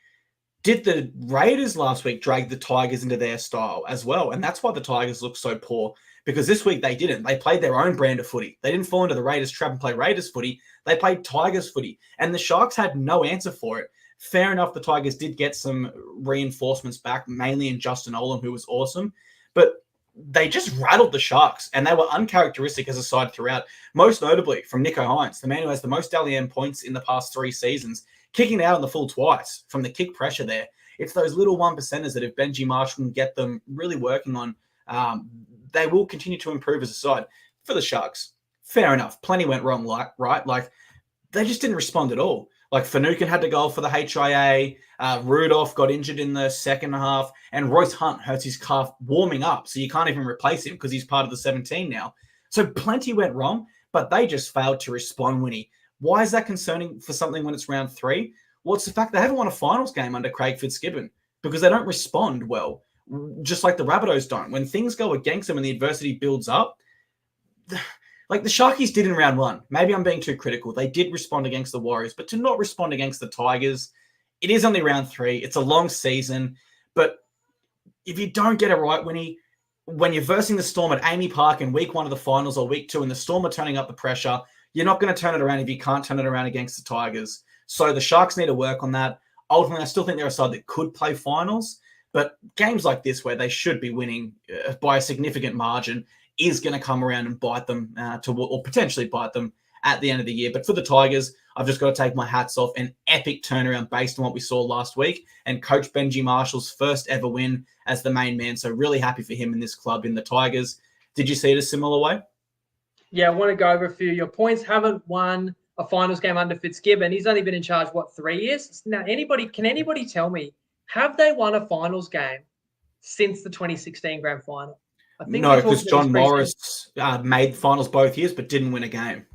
did the Raiders last week drag the Tigers into their style as well? And that's why the Tigers look so poor, because this week they didn't. They played their own brand of footy. They didn't fall into the Raiders trap and play Raiders footy. They played Tigers footy. And the Sharks had no answer for it. Fair enough, the Tigers did get some reinforcements back, mainly in Justin Olam, who was awesome. But they just rattled the Sharks, and they were uncharacteristic as a side throughout, most notably from Nicho Hynes, the man who has the most Dally M points in the past 3 seasons, kicking out on the full twice from the kick pressure there. It's those little 1%ers that if Benji Marshall can get them really working on, they will continue to improve as a side. For the Sharks, fair enough. Plenty went wrong, right? Like, they just didn't respond at all. Like, Finucane had to go for the HIA. Rudolph got injured in the second half. And Royce Hunt hurts his calf warming up, so you can't even replace him because he's part of the 17 now. So plenty went wrong, but they just failed to respond, Winnie. Why is that concerning for something when it's round 3? Well, it's the fact they haven't won a finals game under Craig Fitzgibbon because they don't respond well, just like the Rabbitohs don't. When things go against them and the adversity builds up, like the Sharkies did in round 1. Maybe I'm being too critical. They did respond against the Warriors, but to not respond against the Tigers, it is only round 3. It's a long season, but if you don't get it right, Winnie, when you're versing the Storm at Amy Park in week 1 of the finals or week 2 and the Storm are turning up the pressure, you're not going to turn it around if you can't turn it around against the Tigers. So the Sharks need to work on that. Ultimately, I still think they're a side that could play finals, but games like this where they should be winning by a significant margin is going to come around and bite them or potentially bite them at the end of the year. But for the Tigers, I've just got to take my hats off. An epic turnaround based on what we saw last week and Coach Benji Marshall's first ever win as the main man. So really happy for him in this club in the Tigers. Did you see it a similar way? Yeah, I want to go over a few of your points. Haven't won a finals game under Fitzgibbon. He's only been in charge, 3 years? Now, can anybody tell me, have they won a finals game since the 2016 grand final? I think no, because John Morris made finals both years but didn't win a game.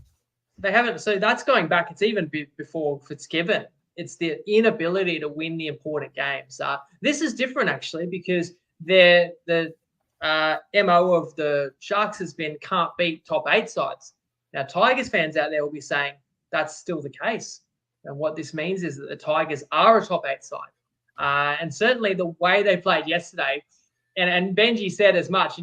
They haven't. So that's going back. It's even before Fitzgibbon. It's the inability to win the important games. This is different, actually, because the MO of the Sharks has been can't beat top 8 sides. Now, Tigers fans out there will be saying that's still the case. And what this means is that the Tigers are a top 8 side. And certainly the way they played yesterday, and Benji said as much,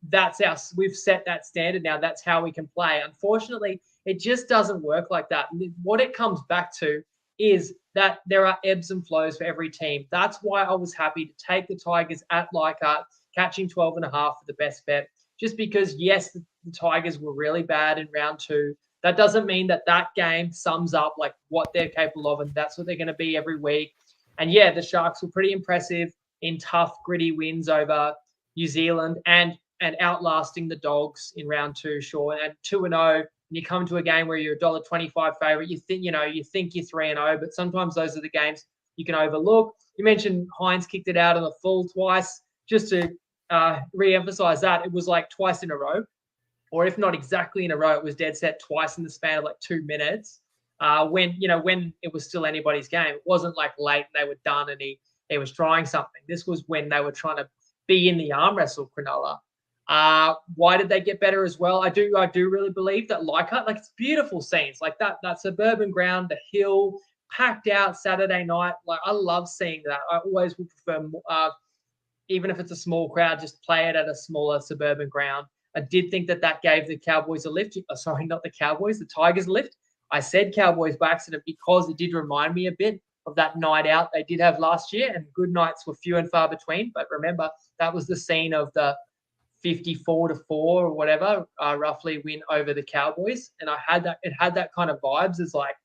that's we've set that standard now. That's how we can play. Unfortunately, it just doesn't work like that. And what it comes back to is that there are ebbs and flows for every team. That's why I was happy to take the Tigers at Leichhardt, catching 12.5 for the best bet. Just because, yes, the Tigers were really bad in round 2. That doesn't mean that game sums up like what they're capable of, and that's what they're going to be every week. And yeah, the Sharks were pretty impressive in tough, gritty wins over New Zealand and outlasting the Dogs in round 2, sure. And 2-0, and you come to a game where you're $1.25 favorite, you think you're 3-0, but sometimes those are the games you can overlook. You mentioned Hynes kicked it out on the full twice. Just to re-emphasize that, it was like twice in a row, or if not exactly in a row, it was dead set twice in the span of like 2 minutes. When it was still anybody's game, it wasn't like late and they were done and he was trying something. This was when they were trying to be in the arm wrestle, Cronulla. Why did they get better as well? I do really believe that Leichhardt, like, it's beautiful scenes like that suburban ground, the hill, packed out Saturday night. Like, I love seeing that. I always would prefer even if it's a small crowd, just play it at a smaller suburban ground. I did think that gave the Cowboys a lift. Sorry, not the Cowboys, the Tigers a lift. I said Cowboys by accident because it did remind me a bit of that night out they did have last year, and good nights were few and far between. But remember, that was the scene of the 54-4 or whatever, roughly win over the Cowboys. And it had that kind of vibes as like,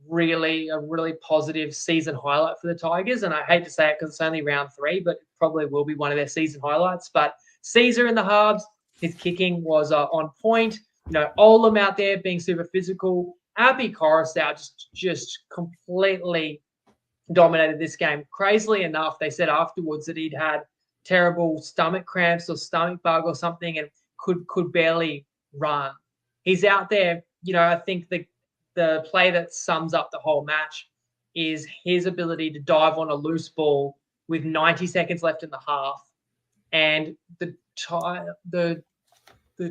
really a really positive season highlight for the Tigers. And I hate to say it because it's only round 3, but it probably will be one of their season highlights. But Caesar in the halves, his kicking was on point. Olam out there being super physical. Abby Coruscant just completely dominated this game. Crazily enough, they said afterwards that he'd had terrible stomach cramps or stomach bug or something and could barely run. He's out there. I think the play that sums up the whole match is his ability to dive on a loose ball with 90 seconds left in the half. And the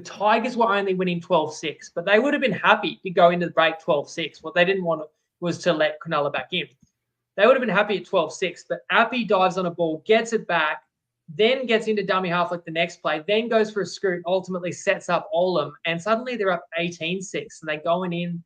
Tigers were only winning 12-6, but they would have been happy to go into the break 12-6. What they didn't want was to let Cronulla back in. They would have been happy at 12-6, but Appy dives on a ball, gets it back, then gets into dummy half like the next play, then goes for a scoot, ultimately sets up Olam, and suddenly they're up 18-6, and they're going in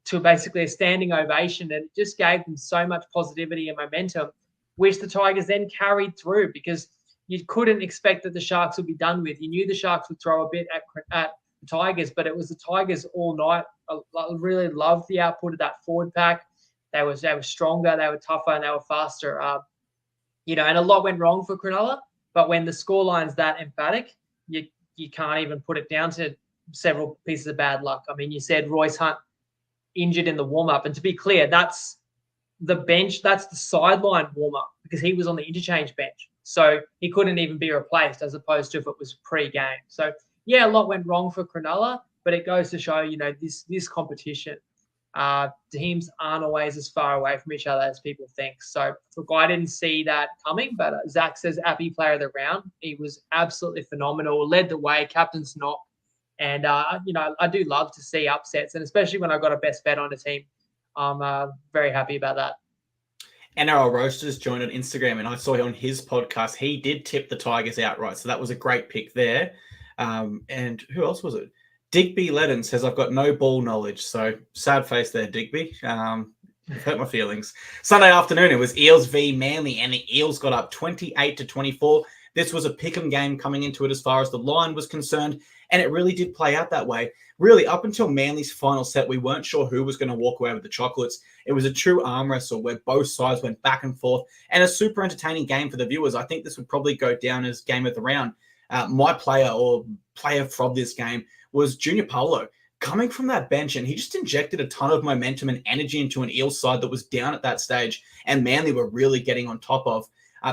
to basically a standing ovation, and it just gave them so much positivity and momentum, which the Tigers then carried through because you couldn't expect that the Sharks would be done with. You knew the Sharks would throw a bit at the Tigers, but it was the Tigers all night. I really loved the output of that forward pack. They were stronger, they were tougher, and they were faster. And a lot went wrong for Cronulla, but when the scoreline's that emphatic, you can't even put it down to several pieces of bad luck. I mean, you said Royce Hunt injured in the warm-up, and to be clear, that's the bench, that's the sideline warm-up because he was on the interchange bench. So he couldn't even be replaced as opposed to if it was pre-game. So, yeah, a lot went wrong for Cronulla, but it goes to show, this competition, teams aren't always as far away from each other as people think. So, look, I didn't see that coming, but Zach says Appy player of the round. He was absolutely phenomenal, led the way, captain's knock. And, I do love to see upsets, and especially when I got a best bet on a team, I'm very happy about that. NRL Roasters joined on Instagram, and I saw on his podcast, he did tip the Tigers outright. So that was a great pick there. And who else was it? Digby Ledden says, I've got no ball knowledge. So sad face there, Digby. You've hurt my feelings. Sunday afternoon, it was Eels v Manly, and the Eels got up 28-24. This was a pick'em game coming into it as far as the line was concerned, and it really did play out that way. Really, up until Manly's final set, we weren't sure who was going to walk away with the chocolates. It was a true arm wrestle where both sides went back and forth, and a super entertaining game for the viewers. I think this would probably go down as game of the round. My player from this game was Junior Paulo. Coming from that bench, and he just injected a ton of momentum and energy into an Eels side that was down at that stage, and Manly were really getting on top of.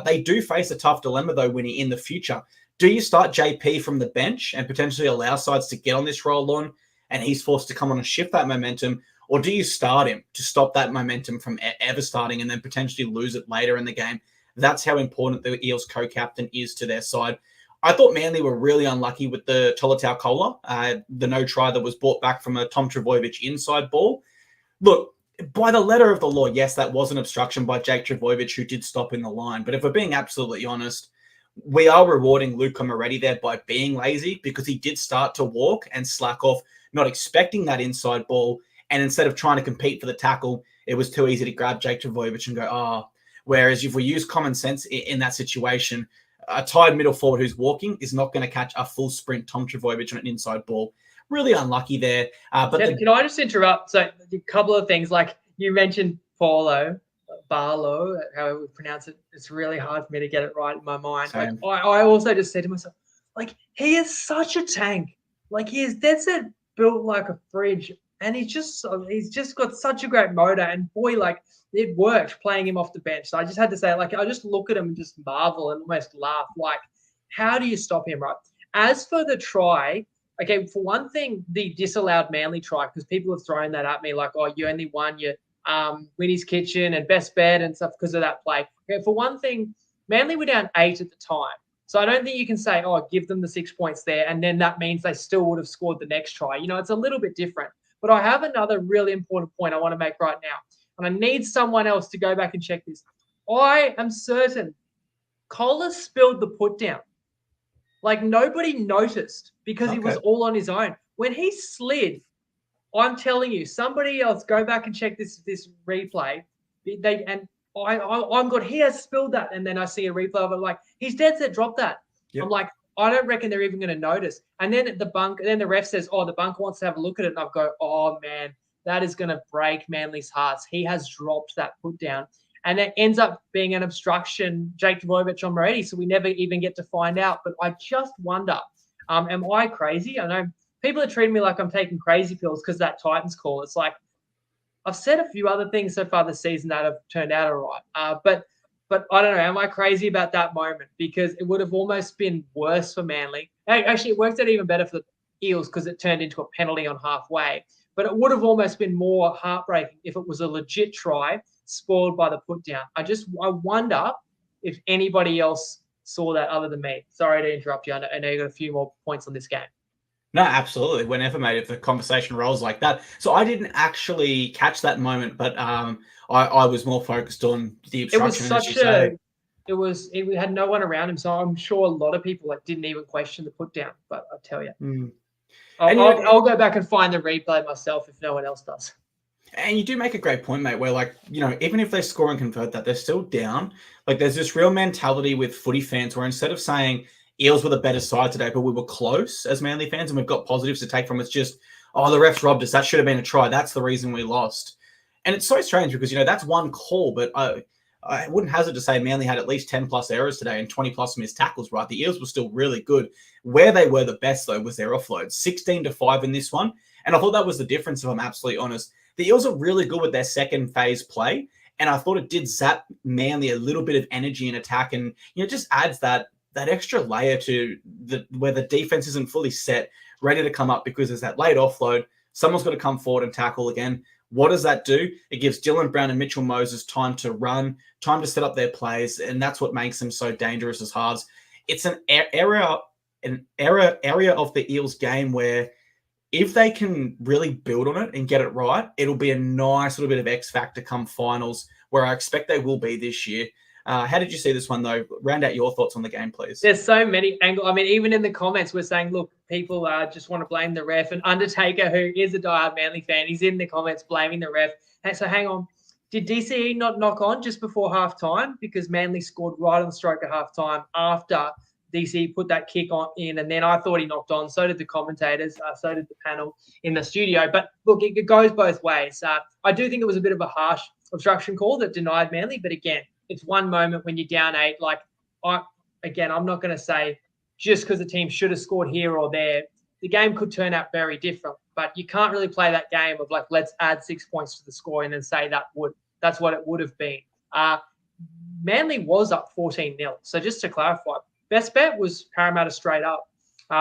They do face a tough dilemma, though, Winnie, in the future. Do you start JP from the bench and potentially allow sides to get on this roll on, and he's forced to come on and shift that momentum, or do you start him to stop that momentum from ever starting and then potentially lose it later in the game? That's how important the Eels co-captain is to their side. I thought Manly were really unlucky with the Tolutau Kola, the no try that was brought back from a Tom Trbojevic inside ball. Look, by the letter of the law, yes, that was an obstruction by Jake Trbojevic, who did stop in the line. But if we're being absolutely honest, we are rewarding Luca Moretti there by being lazy, because he did start to walk and slack off, not expecting that inside ball. And instead of trying to compete for the tackle, it was too easy to grab Jake Trbojevic and go, Whereas if we use common sense in that situation, a tired middle forward who's walking is not going to catch a full sprint Tom Trbojevic on an inside ball. Really unlucky there. Can I just interrupt? So a couple of things, like you mentioned Barlow, however we pronounce it. It's really hard for me to get it right in my mind. Like, I also just said to myself, like, he is such a tank. Like, he is dead set built like a fridge, and he's just got such a great motor. And boy, like, it worked playing him off the bench. So I just had to say, like, I just look at him and just marvel and almost laugh. Like, how do you stop him, right? As for the try, okay, for one thing, the disallowed Manly try, because people have thrown that at me, like, oh, you only won your Winnie's Kitchen and best bet and stuff because of that play. Okay, for one thing, Manly were down 8 at the time. So I don't think you can say, oh, give them the 6 points there, and then that means they still would have scored the next try. You know, it's a little bit different. But I have another really important point I want to make right now. And I need someone else to go back and check this. I am certain Kohler spilled the put down. Like nobody noticed because he was all on his own. When he slid, I'm telling you, somebody else go back and check this replay. I'm good. He has spilled that, and then I see a replay of it. Like he's dead set dropped that. Yep. I'm like, I don't reckon they're even going to notice. And then the ref says, "Oh, the bunker wants to have a look at it," and I go, "Oh man, that is going to break Manly's hearts. He has dropped that put down." And it ends up being an obstruction, Jake Trbojevic on Moretti, so we never even get to find out. But I just wonder, am I crazy? I know people are treating me like I'm taking crazy pills because that Titans call. It's like I've said a few other things so far this season that have turned out all right. But I don't know. Am I crazy about that moment? Because it would have almost been worse for Manly. Actually, it worked out even better for the Eels because it turned into a penalty on halfway. But it would have almost been more heartbreaking if it was a legit try spoiled by the put down. I wonder if anybody else saw that other than me. Sorry to interrupt you. I know you got a few more points on this game. No, absolutely. Whenever, mate, if the conversation rolls like that. So I didn't actually catch that moment, but I was more focused on the obstruction. It had no one around him, so I'm sure a lot of people didn't even question the put down. But I tell you, I'll go back and find the replay myself if no one else does. And you do make a great point, mate, where, even if they score and convert that, they're still down. There's this real mentality with footy fans where instead of saying Eels were the better side today, but we were close as Manly fans and we've got positives to take from it, it's just, oh, the refs robbed us. That should have been a try. That's the reason we lost. And it's so strange because, that's one call, but I wouldn't hazard to say Manly had at least 10-plus errors today and 20-plus missed tackles, right? The Eels were still really good. Where they were the best, though, was their offload. 16-5 in this one. And I thought that was the difference, if I'm absolutely honest. The Eels are really good with their second phase play, and I thought it did zap Manly a little bit of energy in attack, and it just adds that extra layer to where the defense isn't fully set, ready to come up because there's that late offload. Someone's got to come forward and tackle again. What does that do? It gives Dylan Brown and Mitchell Moses time to run, time to set up their plays, and that's what makes them so dangerous as halves. It's an area of the Eels game where if they can really build on it and get it right, it'll be a nice little bit of X factor come finals, where I expect they will be this year. How did you see this one, though? Round out your thoughts on the game, please. There's so many angles. I mean, even in the comments, we're saying, look, people just want to blame the ref. And Undertaker, who is a diehard Manly fan, he's in the comments blaming the ref. So hang on. Did DCE not knock on just before halftime? Because Manly scored right on the stroke of halftime after DC put that kick in, and then I thought he knocked on. So did the commentators. So did the panel in the studio. But look, it goes both ways. I do think it was a bit of a harsh obstruction call that denied Manly. But again, it's one moment when you're down 8. I'm not going to say just because the team should have scored here or there. The game could turn out very different. But you can't really play that game of let's add 6 points to the score and then say that's what it would have been. Manly was up 14-0. So just to clarify, best bet was Parramatta straight up.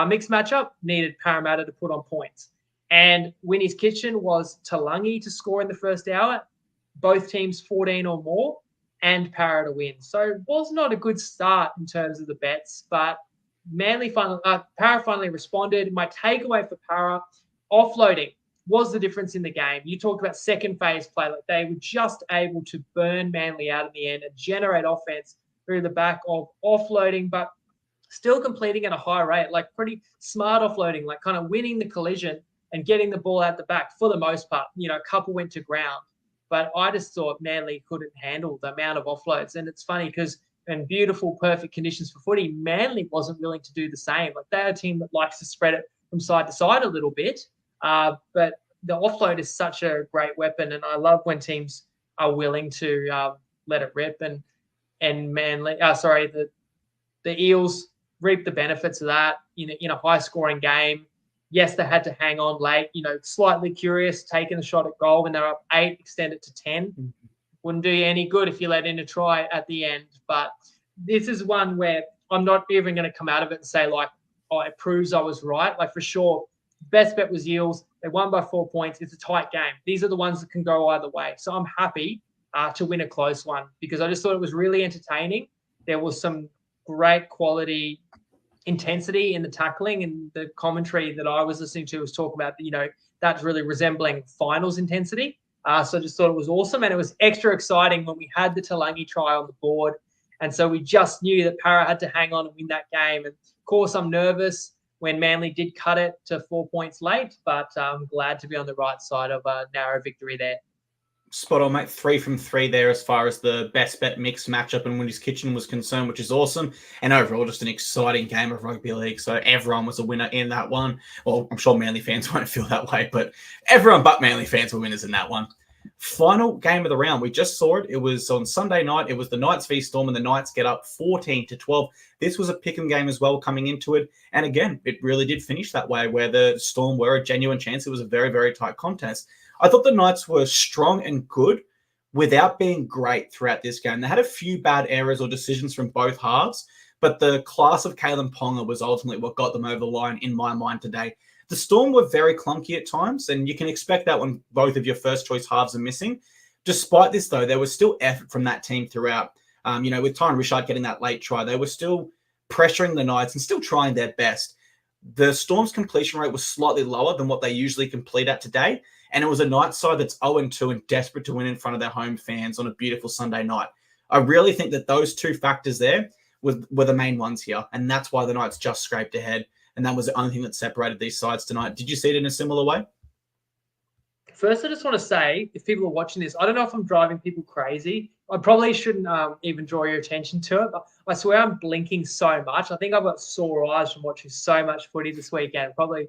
Mixed matchup needed Parramatta to put on points. And Winnie's Kitchen was Talangi to score in the first hour, both teams 14 or more, and Parra to win. So it was not a good start in terms of the bets, but Parra finally responded. My takeaway for Parra, offloading was the difference in the game. You talked about second phase play. They were just able to burn Manly out in the end and generate offense through the back of offloading, but still completing at a high rate, pretty smart offloading, kind of winning the collision and getting the ball out the back for the most part. A couple went to ground, but I just thought Manly couldn't handle the amount of offloads. And it's funny because in beautiful, perfect conditions for footy, Manly wasn't willing to do the same. They're a team that likes to spread it from side to side a little bit, but the offload is such a great weapon, and I love when teams are willing to let it rip. And Manly, the Eels reaped the benefits of that in a high-scoring game. Yes, they had to hang on late. Slightly curious, taking the shot at goal when they're up 8, extend it to 10. Mm-hmm. Wouldn't do you any good if you let in a try at the end. But this is one where I'm not even going to come out of it and say it proves I was right. For sure, best bet was Eels. They won by 4 points. It's a tight game. These are the ones that can go either way. So I'm happy to win a close one because I just thought it was really entertaining. There was some great quality intensity in the tackling, and the commentary that I was listening to was talk about, that's really resembling finals intensity. So I just thought it was awesome, and it was extra exciting when we had the Talangi try on the board And so we just knew that Para had to hang on and win that game. And of course, I'm nervous when Manly did cut it to 4 points late, but I'm glad to be on the right side of a narrow victory there. Spot on, mate. 3 from 3 there as far as the best bet mixed matchup in Winnie's Kitchen was concerned, which is awesome. And overall, just an exciting game of rugby league. So everyone was a winner in that one. Well, I'm sure Manly fans won't feel that way, but everyone but Manly fans were winners in that one. Final game of the round. We just saw it. It was on Sunday night. It was the Knights v Storm, and the Knights get up 14-12. This was a pick'em game as well coming into it. And again, it really did finish that way, where the Storm were a genuine chance. It was a very, very tight contest. I thought the Knights were strong and good without being great throughout this game. They had a few bad errors or decisions from both halves, but the class of Kalen Ponga was ultimately what got them over the line in my mind today. The Storm were very clunky at times, and you can expect that when both of your first choice halves are missing. Despite this, though, there was still effort from that team throughout. With Tyron Richard getting that late try, they were still pressuring the Knights and still trying their best. The Storm's completion rate was slightly lower than what they usually complete at today, and it was a Knights side that's 0-2 and desperate to win in front of their home fans on a beautiful Sunday night. I really think that those two factors there were the main ones here, and that's why the Knights just scraped ahead. And that was the only thing that separated these sides tonight. Did you see it in a similar way? First, I just want to say, if people are watching this, I don't know if I'm driving people crazy. I probably shouldn't even draw your attention to it, but I swear I'm blinking so much. I think I've got sore eyes from watching so much footy this weekend. Probably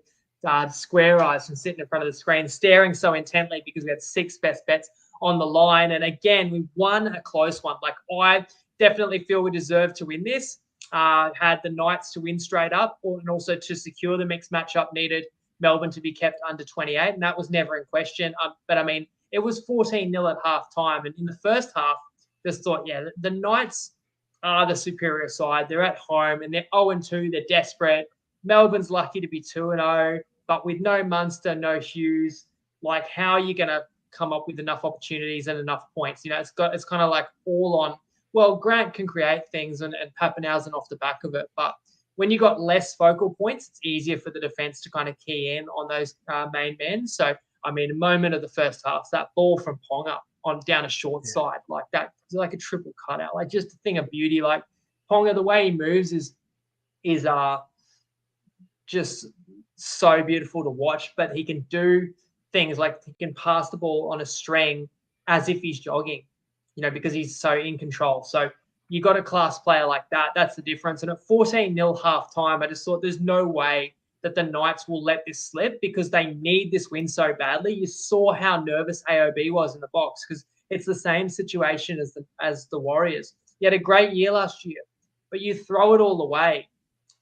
square eyes from sitting in front of the screen, staring so intently because we had 6 best bets on the line. And again, we won a close one. Like, I definitely feel we deserve to win this. Had the Knights to win straight up, and also to secure the mixed matchup needed Melbourne to be kept under 28, and that was never in question. But I mean, it was 14-0 at half time, and in the first half, just thought, yeah, the Knights are the superior side. They're at home, and they're 0-2. They're desperate. Melbourne's lucky to be 2-0, but with no Munster, no Tues, like, how are you going to come up with enough opportunities and enough points? It's kind of like all on. Well, Grant can create things and Pappenhausen off the back of it. But when you got less focal points, it's easier for the defense to kind of key in on those main men. So, I mean, a moment of the first half, that ball from Ponga on down a short side, like that, like a triple cutout, like just a thing of beauty. Like Ponga, the way he moves is just so beautiful to watch. But he can do things like he can pass the ball on a string as if he's jogging, because he's so in control. So you got a class player like that. That's the difference. And at 14-0 half time, I just thought there's no way that the Knights will let this slip because they need this win so badly. You saw how nervous AOB was in the box because it's the same situation as the Warriors. You had a great year last year, but you throw it all away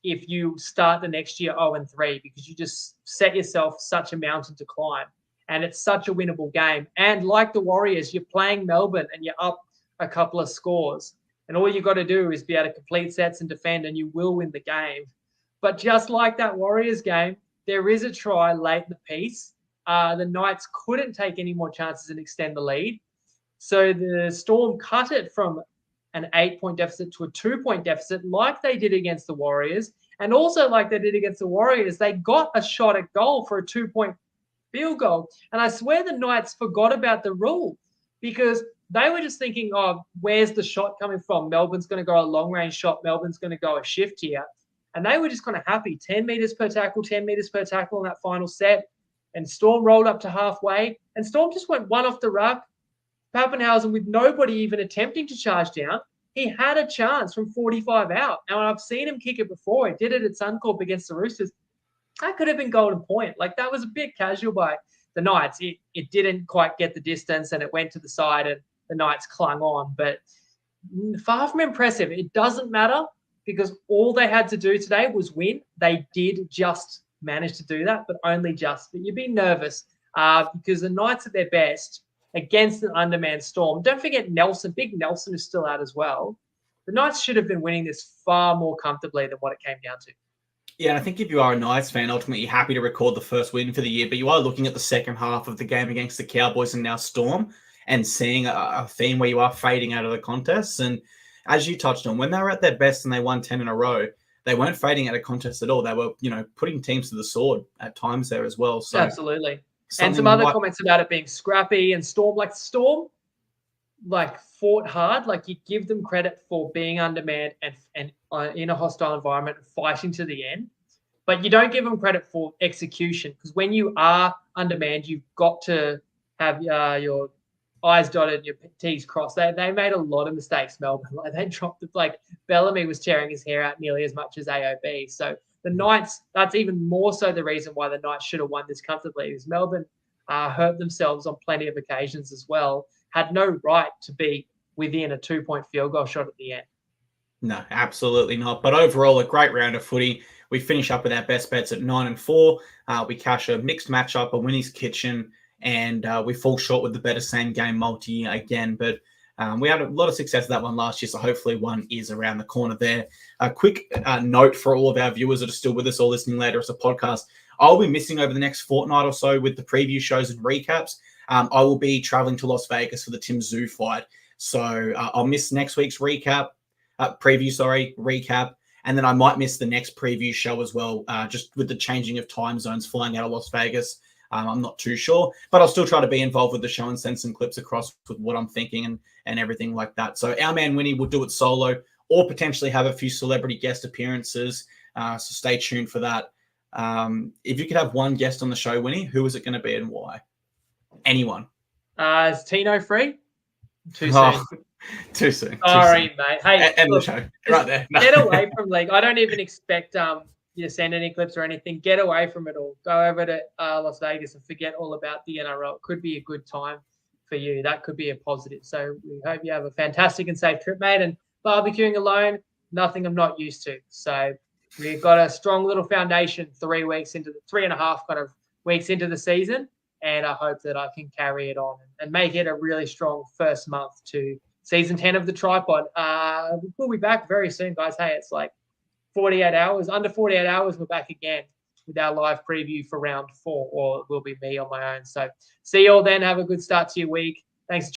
if you start the next year 0-3 because you just set yourself such a mountain to climb. And it's such a winnable game. And like the Warriors, you're playing Melbourne and you're up a couple of scores. And all you got to do is be able to complete sets and defend, and you will win the game. But just like that Warriors game, there is a try late in the piece. The Knights couldn't take any more chances and extend the lead. So the Storm cut it from an 8-point deficit to a 2-point deficit like they did against the Warriors. And also like they did against the Warriors, they got a shot at goal for a 2-point field goal. And I swear the Knights forgot about the rule because they were just thinking, where's the shot coming from? Melbourne's going to go a long-range shot. Melbourne's going to go a shift here. And they were just kind of happy. 10 metres per tackle in that final set. And Storm rolled up to halfway. And Storm just went one off the ruck. Pappenhausen, with nobody even attempting to charge down, he had a chance from 45 out. And I've seen him kick it before. He did it at Suncorp against the Roosters. That could have been golden point. Like, that was a bit casual by the Knights. It didn't quite get the distance and it went to the side and the Knights clung on. But far from impressive. It doesn't matter because all they had to do today was win. They did just manage to do that, but only just. But you'd be nervous because the Knights at their best against an undermanned Storm. Don't forget Nelson. Big Nelson is still out as well. The Knights should have been winning this far more comfortably than what it came down to. Yeah, and I think if you are a Knights fan, ultimately you're happy to record the first win for the year, but you are looking at the second half of the game against the Cowboys and now Storm and seeing a theme where you are fading out of the contests. And as you touched on, when they were at their best and they won 10 in a row, they weren't fading out of contests at all. They were, putting teams to the sword at times there as well. So absolutely. And some other comments about it being scrappy and Storm. Like Storm, like fought hard. Like you give them credit for being undermanned and in a hostile environment, fighting to the end. But you don't give them credit for execution, because when you are undermanned, you've got to have your I's dotted, your T's crossed. They made a lot of mistakes, Melbourne. Like they dropped it. Like Bellamy was tearing his hair out nearly as much as AOB. So the Knights, that's even more so the reason why the Knights should have won this comfortably, is Melbourne hurt themselves on plenty of occasions as well. Had no right to be within a 2-point field goal shot at the end. No, absolutely not. But overall, a great round of footy. We finish up with our best bets at 9-4. We cash a mixed matchup, a Winnie's Kitchen, and we fall short with the better same game multi again. But we had a lot of success with that one last year, so hopefully one is around the corner there. A quick note for all of our viewers that are still with us or listening later as a podcast. I'll be missing over the next fortnight or so with the preview shows and recaps. I will be traveling to Las Vegas for the Tim Zoo fight. So I'll miss next week's recap, and then I might miss the next preview show as well, just with the changing of time zones flying out of Las Vegas. I'm not too sure, but I'll still try to be involved with the show and send some clips across with what I'm thinking and everything like that. So our man Winnie will do it solo or potentially have a few celebrity guest appearances. So stay tuned for that. If you could have one guest on the show, Winnie, who is it going to be and why? Anyone. Is Tino free? Too soon. Too soon. Sorry, mate. Hey, end the show right there. No. Get away from league. I don't even expect you to send any clips or anything. Get away from it all. Go over to Las Vegas and forget all about the NRL. It could be a good time for you. That could be a positive. So we hope you have a fantastic and safe trip, mate. And barbecuing alone, nothing I'm not used to. So we've got a strong little foundation 3 weeks into the 3.5 kind of weeks into the season. And I hope that I can carry it on and make it a really strong first month to season 10 of the TryPod. We'll be back very soon, guys. Hey, it's like 48 hours. Under 48 hours, we're back again with our live preview for round 4, or it will be me on my own. So see you all then. Have a good start to your week. Thanks.